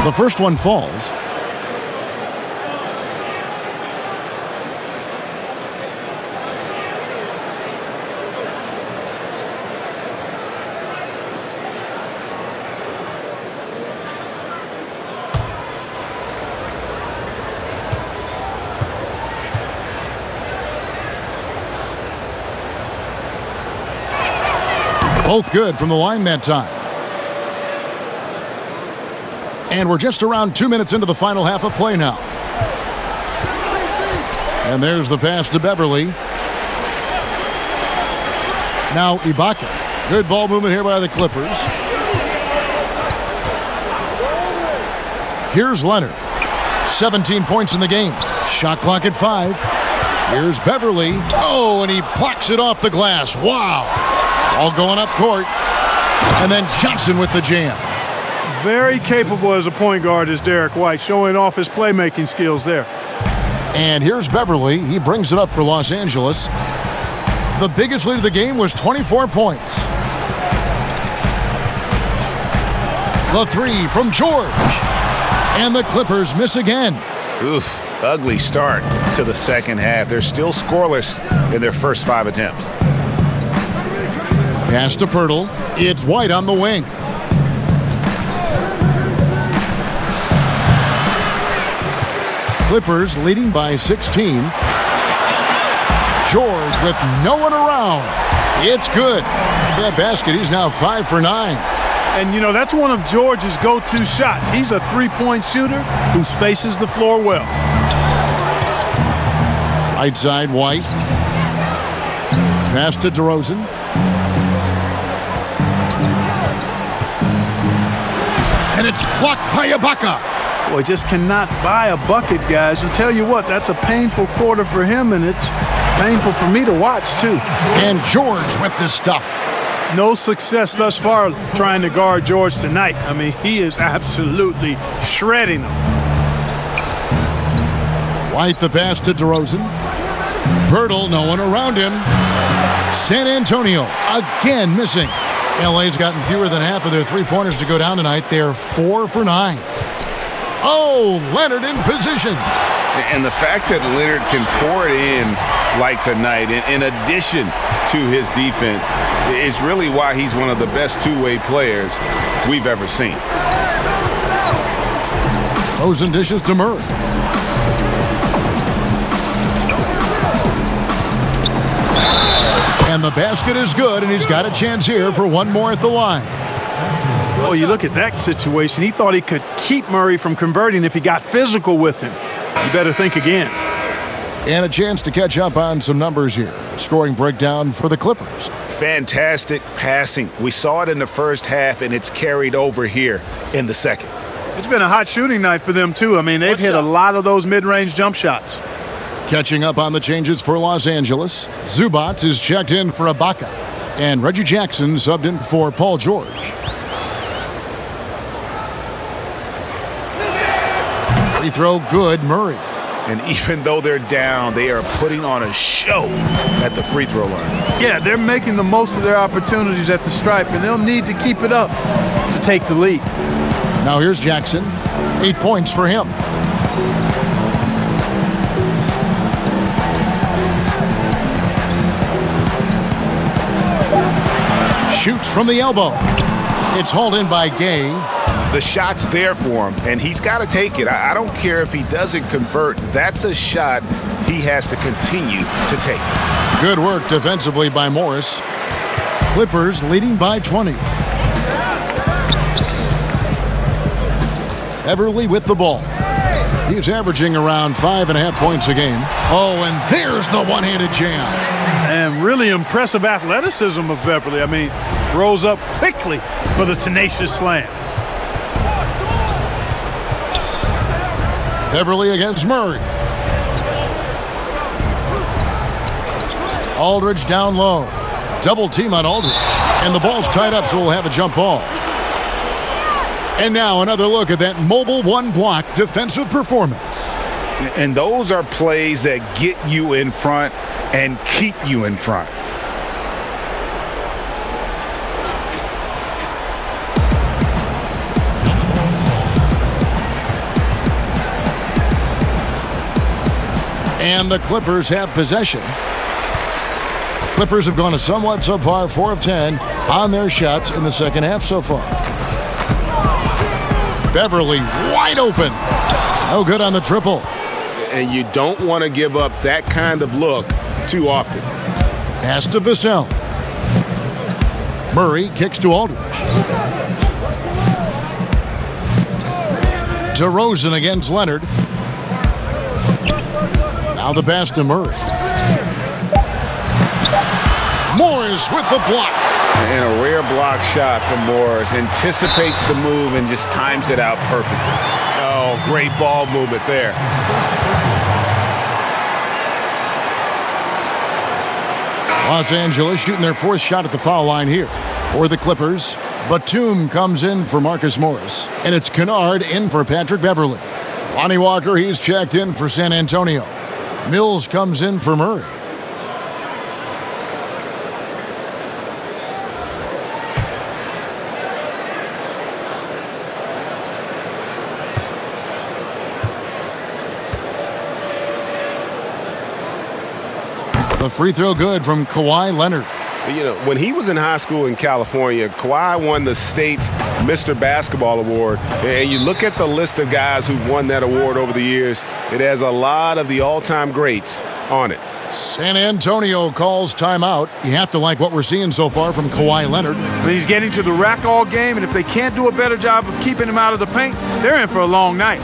The first one falls. Both good from the line that time. And we're just around 2 minutes into the final half of play now. And there's the pass to Beverly. Now Ibaka. Good ball movement here by the Clippers. Here's Leonard. 17 points in the game. Shot clock at 5. Here's Beverly. Oh, and he plucks it off the glass. Wow. All going up court. And then Johnson with the jam. Very capable as a point guard is Derek White, showing off his playmaking skills there. And here's Beverly. He brings it up for Los Angeles. The biggest lead of the game was 24 points. The 3 from George. And the Clippers miss again. Oof, ugly start to the second half. They're still scoreless in their first 5 attempts. Pass to Pirtle. It's White on the wing. Clippers leading by 16. George with no one around. It's good. That basket, he's now 5 for 9. And, you know, that's one of George's go-to shots. He's a three-point shooter who spaces the floor well. Right side, White. Pass to DeRozan. And it's blocked by Ibaka. Boy, just cannot buy a bucket, guys. And tell you what, that's a painful quarter for him, and it's painful for me to watch, too. And George with the stuff. No success thus far trying to guard George tonight. I mean, he is absolutely shredding them. White the pass to DeRozan. Pirtle, no one around him. San Antonio again missing. LA's gotten fewer than half of their three-pointers to go down tonight. They're 4 for 9. Oh, Leonard in position. And the fact that Leonard can pour it in like tonight, in addition to his defense, is really why he's one of the best two-way players we've ever seen. DeRozan dishes to Murray. And the basket is good, and he's got a chance here for one more at the line. Oh, you look at that situation. He thought he could keep Murray from converting if he got physical with him. You better think again. And a chance to catch up on some numbers here. Scoring breakdown for the Clippers. Fantastic passing. We saw it in the first half, and it's carried over here in the second. It's been a hot shooting night for them, too. I mean, they've hit a lot of those mid-range jump shots. Catching up on the changes for Los Angeles, Zubac is checked in for Ibaka, and Reggie Jackson subbed in for Paul George. Free throw good, Murray. And even though they're down, they are putting on a show at the free throw line. Yeah, they're making the most of their opportunities at the stripe, and they'll need to keep it up to take the lead. Now here's Jackson. 8 points for him. Shoots from the elbow. It's hauled in by Gay. The shot's there for him, and he's got to take it. I don't care if he doesn't convert. That's a shot he has to continue to take. Good work defensively by Morris. Clippers leading by 20. Everly with the ball. He's averaging around 5.5 points a game. Oh, and there's the one-handed jam. And really impressive athleticism of Beverly. I mean, rose up quickly for the tenacious slam. Beverly against Murray. Aldridge down low. Double team on Aldridge. And the ball's tied up, so we'll have a jump ball. And now another look at that mobile one-block defensive performance. And those are plays that get you in front and keep you in front. And the Clippers have possession. Clippers have gone a somewhat subpar 4 of 10 on their shots in the second half so far. Beverly wide open. No good on the triple. And you don't want to give up that kind of look too often. Pass to Vassell. Murray kicks to Aldridge. DeRozan against Leonard. Now the pass to Murray. Morris with the block. And a rare block shot from Morris. Anticipates the move and just times it out perfectly. Oh, great ball movement there. Los Angeles shooting their fourth shot at the foul line here. For the Clippers, Batum comes in for Marcus Morris. And it's Kennard in for Patrick Beverly. Lonnie Walker, he's checked in for San Antonio. Mills comes in for Murray. The free throw good from Kawhi Leonard. You know, when he was in high school in California, Kawhi won the state's Mr. Basketball Award. And you look at the list of guys who've won that award over the years, it has a lot of the all-time greats on it. San Antonio calls timeout. You have to like what we're seeing so far from Kawhi Leonard. But he's getting to the rack all game, and if they can't do a better job of keeping him out of the paint, they're in for a long night.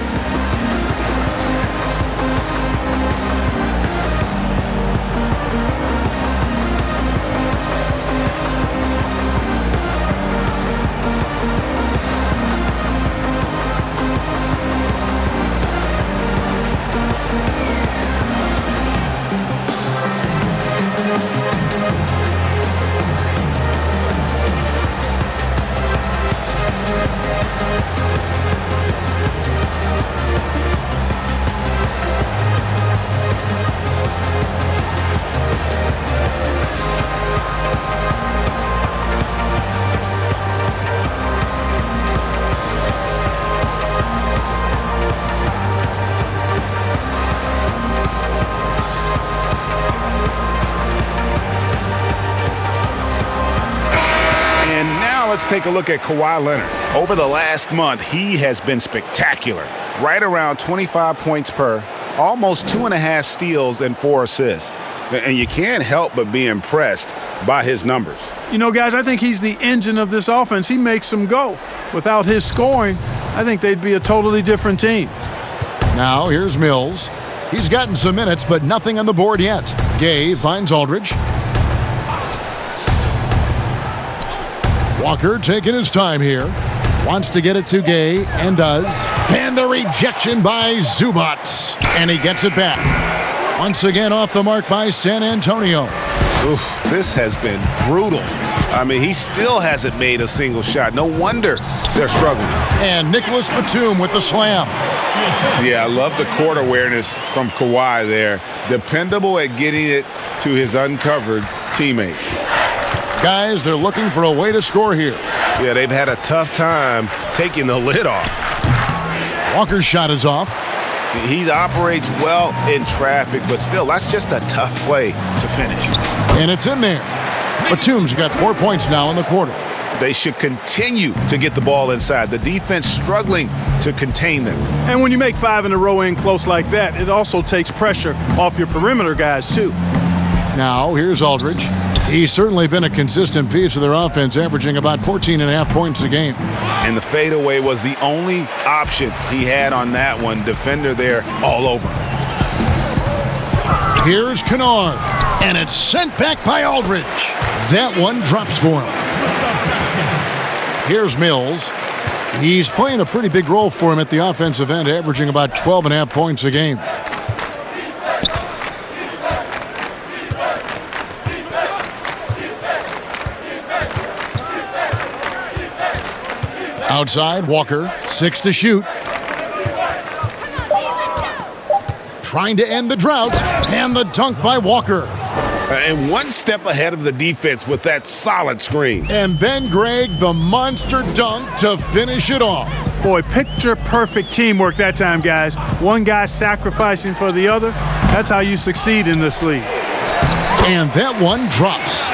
Let's take a look at Kawhi Leonard. Over the last month, he has been spectacular. Right around 25 points per, almost 2.5 steals and 4 assists. And you can't help but be impressed by his numbers. You know, guys, I think he's the engine of this offense. He makes them go. Without his scoring, I think they'd be a totally different team. Now here's Mills. He's gotten some minutes, but nothing on the board yet. Gay finds Aldridge. Walker taking his time here. Wants to get it to Gay, and does. And the rejection by Zubac. And he gets it back. Once again off the mark by San Antonio. Oof, this has been brutal. I mean, he still hasn't made a single shot. No wonder they're struggling. And Nicholas Batum with the slam. Yeah, I love the court awareness from Kawhi there. Dependable at getting it to his uncovered teammates. Guys, they're looking for a way to score here. Yeah, they've had a tough time taking the lid off. Walker's shot is off. He operates well in traffic, but still, that's just a tough play to finish. And it's in there. Batum's got 4 points now in the quarter. They should continue to get the ball inside. The defense struggling to contain them. And when you make 5 in a row in close like that, it also takes pressure off your perimeter guys, too. Now, here's Aldridge. He's certainly been a consistent piece of their offense, averaging about 14.5 points a game. And the fadeaway was the only option he had on that one. Defender there all over. Here's Kennard, and it's sent back by Aldridge. That one drops for him. Here's Mills. He's playing a pretty big role for him at the offensive end, averaging about 12.5 points a game. Outside, Walker, 6 to shoot. Trying to end the drought, and the dunk by Walker. And one step ahead of the defense with that solid screen. And then Greg, the monster dunk to finish it off. Boy, picture-perfect teamwork that time, guys. One guy sacrificing for the other. That's how you succeed in this league. And that one drops.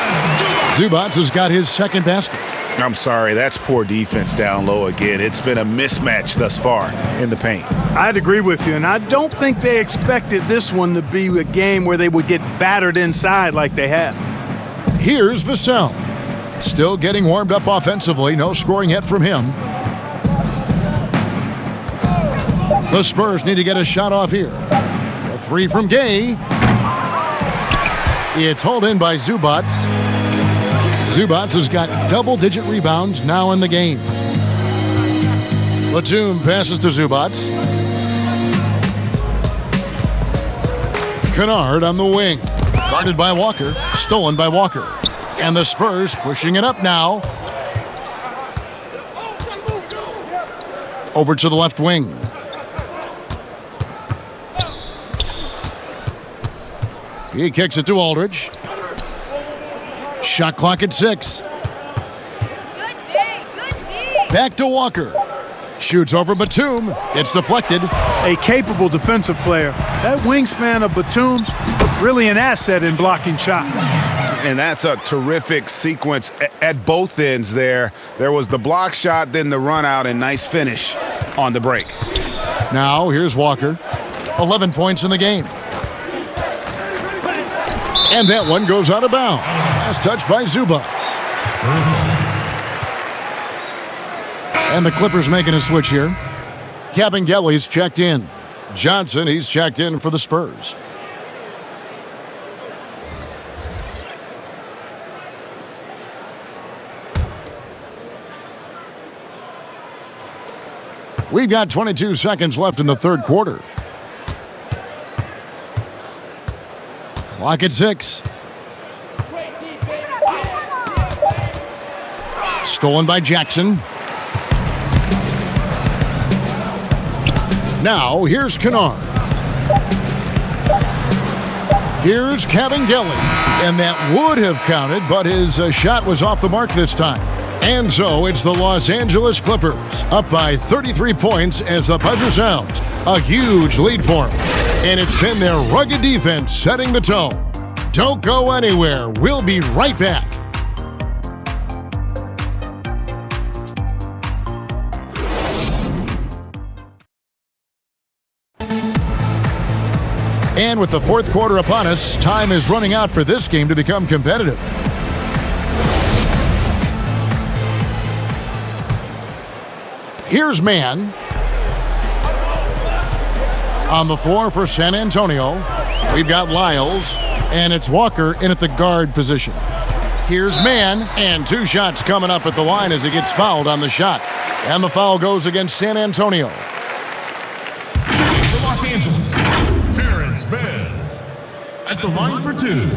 Zubac has got his second basket. I'm sorry, that's poor defense down low again. It's been a mismatch thus far in the paint. I'd agree with you, and I don't think they expected this one to be a game where they would get battered inside like they have. Here's Vassell. Still getting warmed up offensively. No scoring yet from him. The Spurs need to get a shot off here. A 3 from Gay. It's hauled in by Zubac. Zubac has got double-digit rebounds now in the game. Batum passes to Zubac. Kennard on the wing. Guarded by Walker. Stolen by Walker. And the Spurs pushing it up now. Over to the left wing. He kicks it to Aldridge. Shot clock at 6. Back to Walker. Shoots over Batum. It's deflected. A capable defensive player. That wingspan of Batum's really an asset in blocking shots. And that's a terrific sequence at both ends there. There was the block shot, then the run out, and nice finish on the break. Now here's Walker. 11 points in the game. And that one goes out of bounds. Last touch by Zubac. And the Clippers making a switch here. Kabengele's checked in. Johnson, he's checked in for the Spurs. We've got 22 seconds left in the third quarter. Clock at 6. Stolen by Jackson. Now, here's Kennard. Here's Kabengele. And that would have counted, but his shot was off the mark this time. And so it's the Los Angeles Clippers up by 33 points as the buzzer sounds. A huge lead for them. And it's been their rugged defense setting the tone. Don't go anywhere. We'll be right back. And with the fourth quarter upon us, time is running out for this game to become competitive. Here's Mann. On the floor for San Antonio, we've got Lyles, and it's Walker in at the guard position. Here's Mann, and 2 shots coming up at the line as he gets fouled on the shot. And the foul goes against San Antonio. Shooting for Los Angeles, Terrence Mann at the line for 2.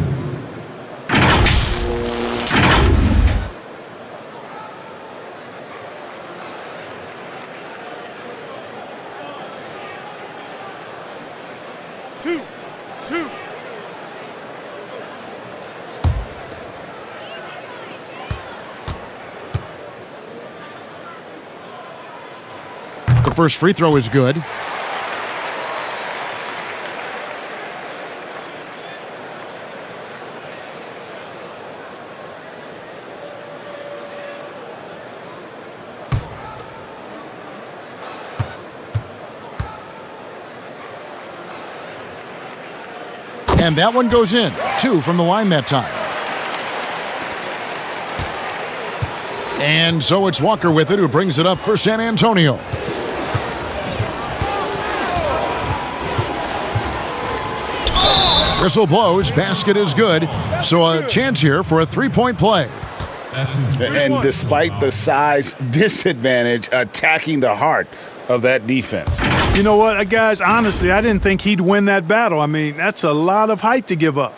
The first free throw is good. And that one goes in. 2 from the line that time. And so it's Walker with it, who brings it up for San Antonio. Whistle blows, basket is good. So a chance here for a three-point play. And despite the size disadvantage, attacking the heart of that defense. You know what, guys, honestly, I didn't think he'd win that battle. I mean, that's a lot of height to give up.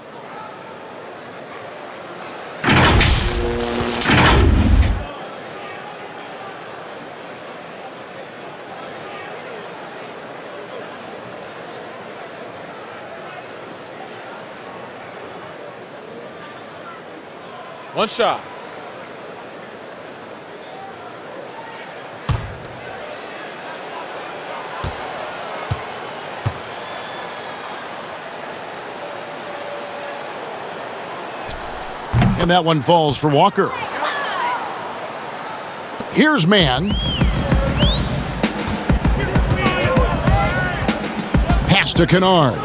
One shot. And that one falls for Walker. Here's man. Pass to Kennard.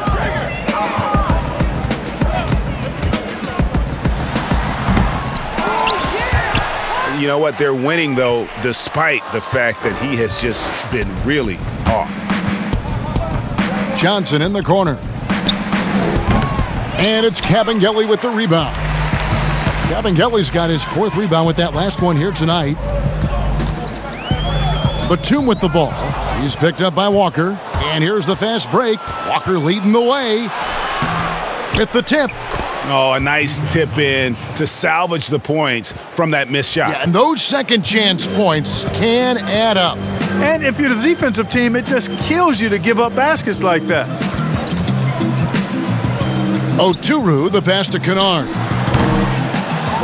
You know what? They're winning, though, despite the fact that he has just been really off. Johnson in the corner. And it's Kabengele with the rebound. Kabengele's got his 4th rebound with that last one here tonight. Batum with the ball. He's picked up by Walker. And here's the fast break. Walker leading the way with the tip. Oh, a nice tip in to salvage the points from that missed shot. Yeah, and those second chance points can add up. And if you're the defensive team, it just kills you to give up baskets like that. Oturu, the pass to Kennard.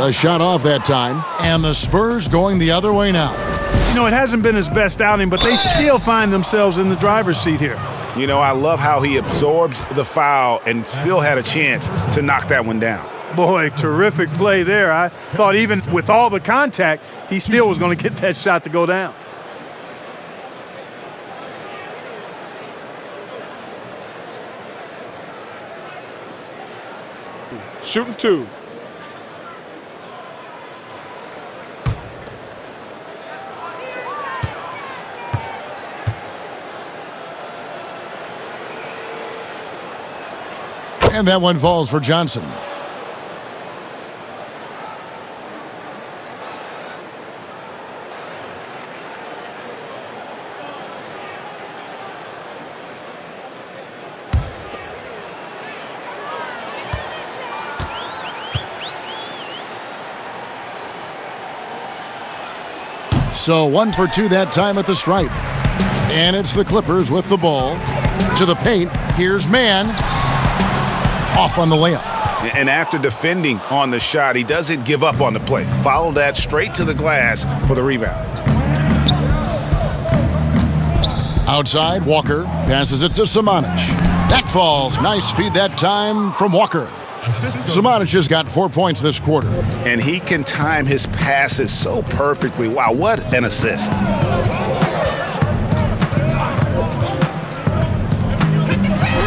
The shot off that time, and the Spurs going the other way now. You know, it hasn't been his best outing, but they still find themselves in the driver's seat here. You know, I love how he absorbs the foul and still had a chance to knock that one down. Boy, terrific play there. I thought even with all the contact, he still was going to get that shot to go down. Shooting 2. And that one falls for Johnson. So 1 for 2 that time at the stripe. And it's the Clippers with the ball. To the paint. Here's man. Off on the layup. And after defending on the shot, he doesn't give up on the play. Follow that straight to the glass for the rebound. Outside, Walker passes it to Samanic. That falls. Nice feed that time from Walker. Samanic has got 4 points this quarter. And he can time his passes so perfectly. Wow, what an assist.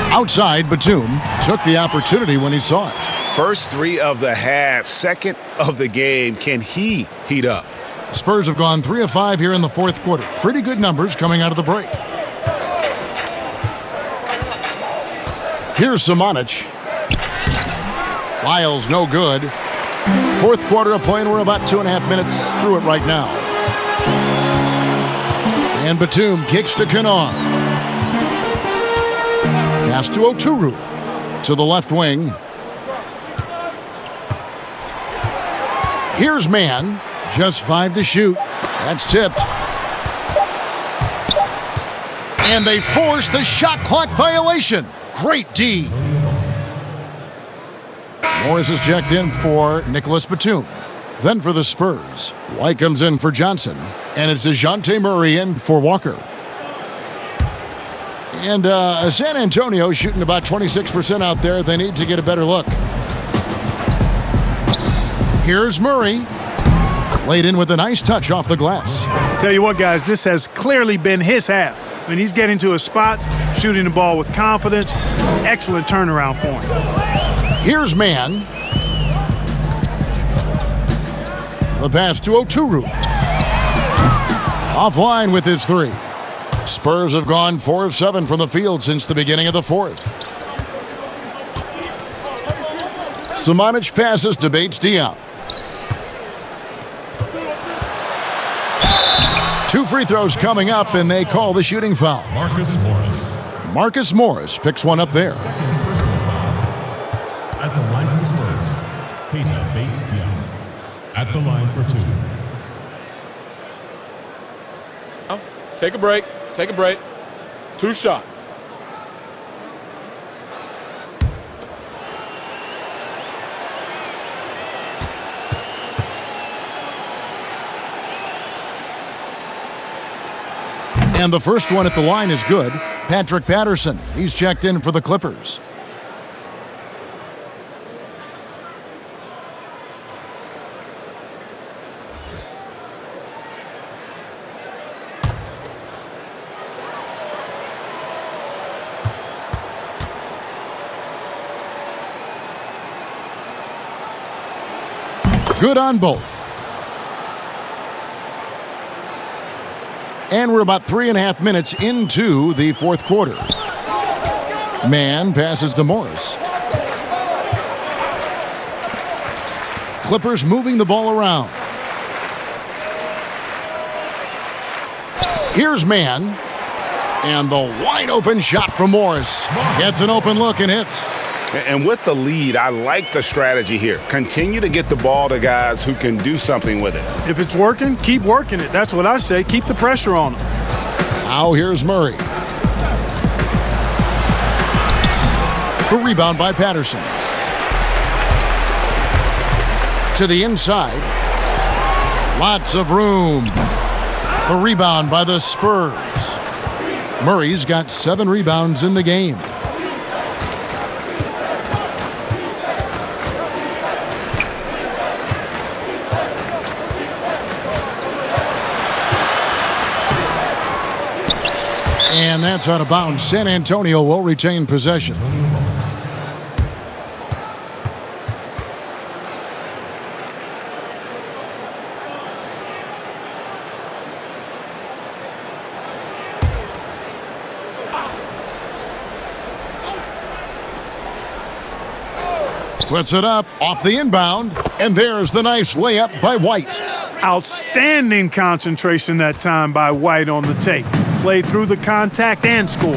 Outside, Batum took the opportunity when he saw it. First 3 of the half, second of the game. Can he heat up? Spurs have gone 3 of 5 here in the 4th quarter. Pretty good numbers coming out of the break. Here's Samanic. Lyles no good. 4th quarter of play, and we're about 2.5 minutes through it right now. And Batum kicks to Kennard. Pass to Oturu. To the left wing. Here's man. Just 5 to shoot. That's tipped. And they force the shot clock violation. Great D. Morris is checked in for Nicholas Batum. Then for the Spurs, White comes in for Johnson. And it's DeJounte Murray in for Walker. And San Antonio shooting about 26% out there. They need to get a better look. Here's Murray. Laid in with a nice touch off the glass. Tell you what, guys, this has clearly been his half. I mean, he's getting to his spots, shooting the ball with confidence. Excellent turnaround for him. Here's Mann. The pass to Oturu. Offline with his three. Spurs have gone 4 of 7 from the field since the beginning of the fourth. Samanic passes to Bates-Diop. 2 free throws coming up, and they call the shooting foul. Marcus Morris picks one up there. At the line for the Spurs, Peter Bates-Diop. At the line for 2. Take a break. Take a break. 2 shots. And the first one at the line is good. Patrick Patterson. He's checked in for the Clippers. Good on both. And we're about 3.5 minutes into the fourth quarter. Mann passes to Morris. Clippers moving the ball around. Here's Mann. And the wide open shot from Morris. Gets an open look and hits. And with the lead, I like the strategy here. Continue to get the ball to guys who can do something with it. If it's working, keep working it. That's what I say. Keep the pressure on them. Now here's Murray. The rebound by Patterson. To the inside. Lots of room. The rebound by the Spurs. Murray's got 7 rebounds in the game. And that's out of bounds. San Antonio will retain possession. Puts it up off the inbound, and there's the nice layup by White. Outstanding concentration that time by White on the tape. Play through the contact and score.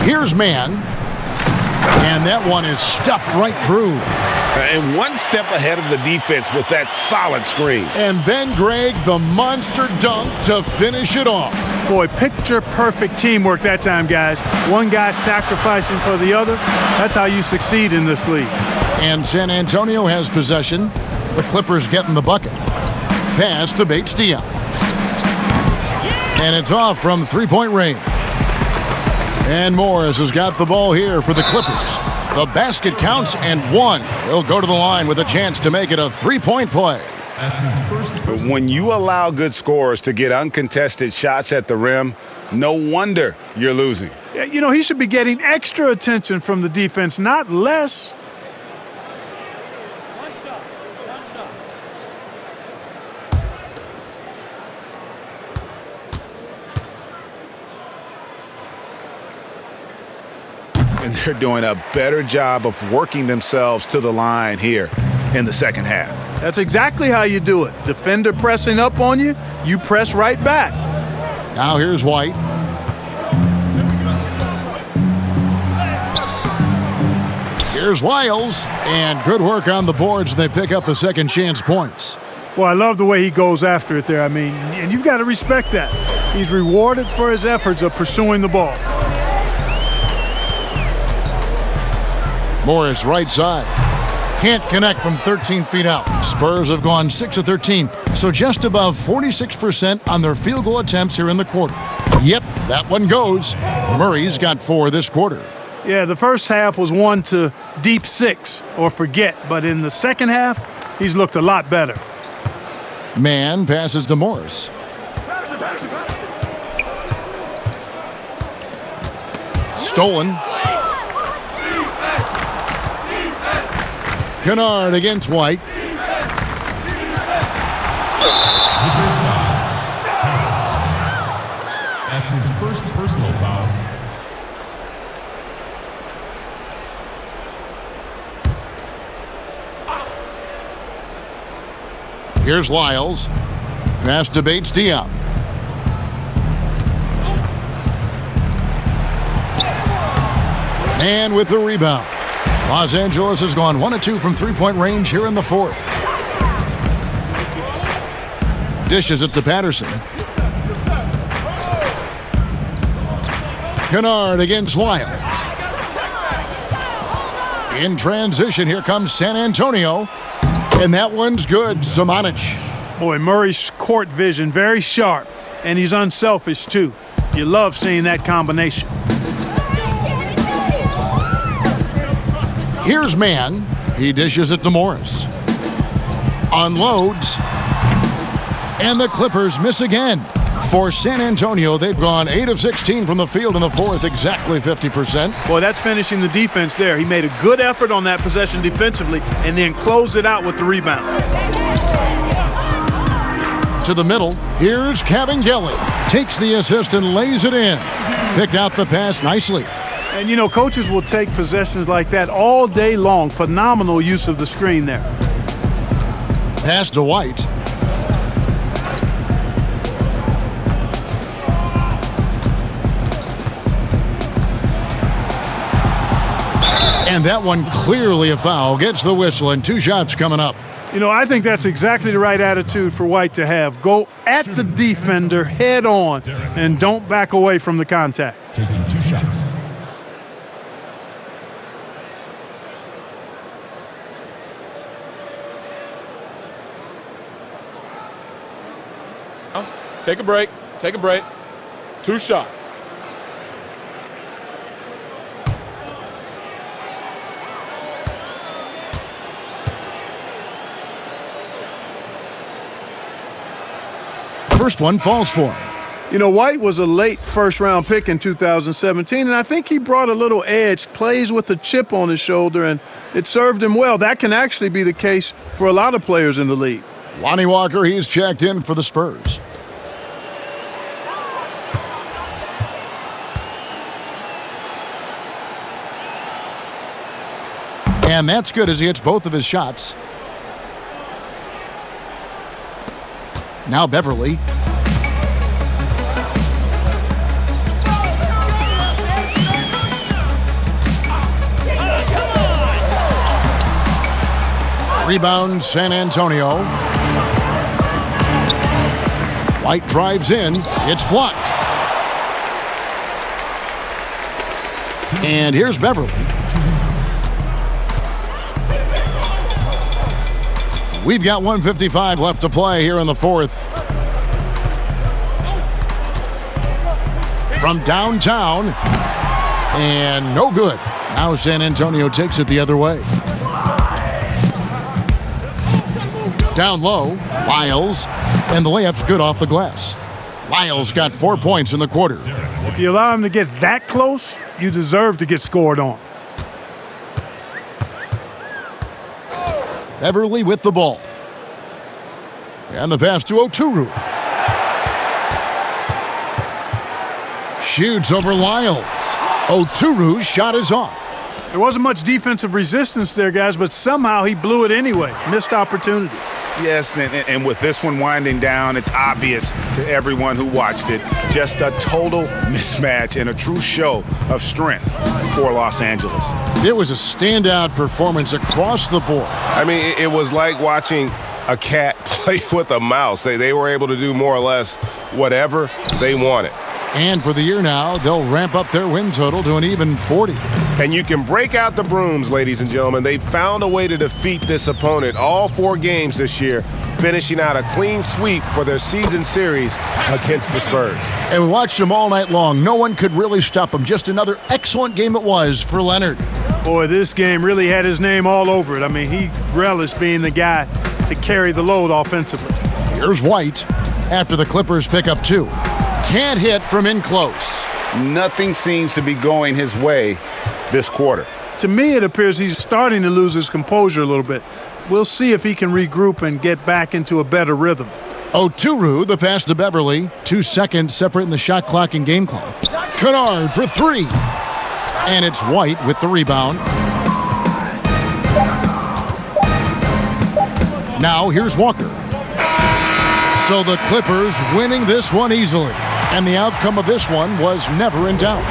Here's Mann. And that one is stuffed right through. And one step ahead of the defense with that solid screen. And then, Greg, the monster dunk to finish it off. Boy, picture-perfect teamwork that time, guys. One guy sacrificing for the other. That's how you succeed in this league. And San Antonio has possession. The Clippers getting the bucket. Pass to Bates-Diop. And it's off from three-point range. And Morris has got the ball here for the Clippers. The basket counts and 1. He'll go to the line with a chance to make it a 3-point play. That's his first. When you allow good scorers to get uncontested shots at the rim, no wonder you're losing. Yeah, you know, he should be getting extra attention from the defense, not less. And they're doing a better job of working themselves to the line here in the second half. That's exactly how you do it. Defender pressing up on you, you press right back. Now here's White. Here's Lyles, and good work on the boards. They pick up the second chance points. Well, I love the way he goes after it there. I mean, and you've got to respect that. He's rewarded for his efforts of pursuing the ball. Morris right side. Can't connect from 13 feet out. Spurs have gone 6 of 13, so just above 46% on their field goal attempts here in the quarter. Yep, that one goes. Murray's got 4 this quarter. Yeah, the first half was 1 to deep 6 or forget, but in the second half, he's looked a lot better. Man passes to Morris. Stolen. Kennard against White. That's his first personal foul. Here's Lyles. Pass to Bates Diop. And with the rebound, Los Angeles has gone 1 of 2 from three-point range here in the fourth. Dishes it to Patterson. Kennard against Lyles. In transition, here comes San Antonio. And that one's good. Samanic. Boy, Murray's court vision, very sharp, and he's unselfish, too. You love seeing that combination. Here's Man. He dishes it to Morris. Unloads. And the Clippers miss again. For San Antonio, they've gone 8 of 16 from the field in the fourth, exactly 50%. Boy, that's finishing the defense there. He made a good effort on that possession defensively and then closed it out with the rebound. To the middle, here's Kevin Kelly. Takes the assist and lays it in. Picked out the pass nicely. And, you know, coaches will take possessions like that all day long. Phenomenal use of the screen there. Pass to White. And that one clearly a foul. Gets the whistle and 2 shots coming up. You know, I think that's exactly the right attitude for White to have. Go at the defender head on and don't back away from the contact. Taking 2 shots. Take a break. Take a break. 2 shots. First one falls for him. You know, White was a late first-round pick in 2017, and I think he brought a little edge, plays with a chip on his shoulder, and it served him well. That can actually be the case for a lot of players in the league. Lonnie Walker, he's checked in for the Spurs. And that's good as he hits both of his shots. Now Beverly. Rebound, San Antonio. White drives in. It's blocked. And here's Beverly. We've got 1:55 left to play here in the fourth. From downtown, and no good. Now San Antonio takes it the other way. Down low, Lyles, and the layup's good off the glass. Lyles got 4 points in the quarter. If you allow him to get that close, you deserve to get scored on. Beverly with the ball. And the pass to Oturu. Shoots over Lyles. Oturu's shot is off. There wasn't much defensive resistance there, guys, but somehow he blew it anyway. Missed opportunity. Yes, and with this one winding down, it's obvious to everyone who watched it. Just a total mismatch and a true show of strength for Los Angeles. It was a standout performance across the board. I mean, it was like watching a cat play with a mouse. They were able to do more or less whatever they wanted. And for the year now, they'll ramp up their win total to an even 40. And you can break out the brooms, ladies and gentlemen. They found a way to defeat this opponent all 4 games this year, finishing out a clean sweep for their season series against the Spurs. And we watched him all night long. No one could really stop him. Just another excellent game it was for Leonard. Boy, this game really had his name all over it. I mean, he relished being the guy to carry the load offensively. Here's White after the Clippers pick up 2. Can't hit from in close. Nothing seems to be going his way this quarter. To me, it appears he's starting to lose his composure a little bit. We'll see if he can regroup and get back into a better rhythm. Oturu, the pass to Beverly. 2 seconds separating the shot clock and game clock. Kennard for 3. And it's White with the rebound. Now here's Walker. So the Clippers winning this one easily. And the outcome of this one was never in doubt.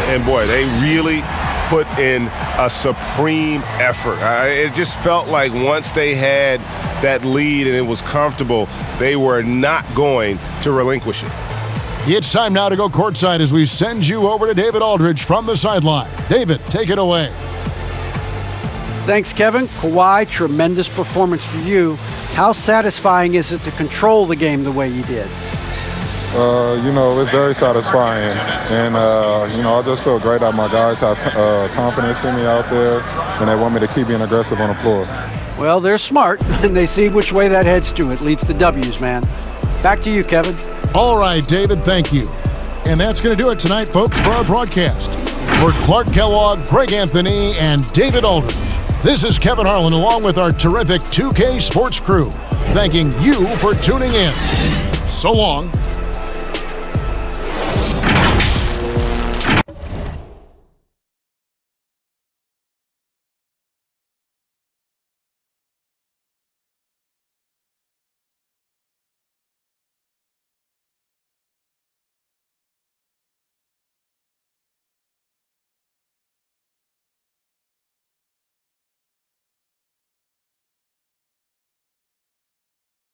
And boy, they really put in a supreme effort. It just felt like once they had that lead and it was comfortable, they were not going to relinquish it. It's time now to go courtside as we send you over to David Aldridge from the sideline. David, take it away. Thanks, Kevin. Kawhi, tremendous performance for you. How satisfying is it to control the game the way you did? It's very satisfying. And, I just feel great that my guys have confidence in me out there, and they want me to keep being aggressive on the floor. Well, they're smart, and they see which way that heads to. It leads to W's, man. Back to you, Kevin. All right, David, thank you. And that's going to do it tonight, folks, for our broadcast. For Clark Kellogg, Greg Anthony, and David Aldridge, this is Kevin Harlan along with our terrific 2K Sports crew, thanking you for tuning in. So long.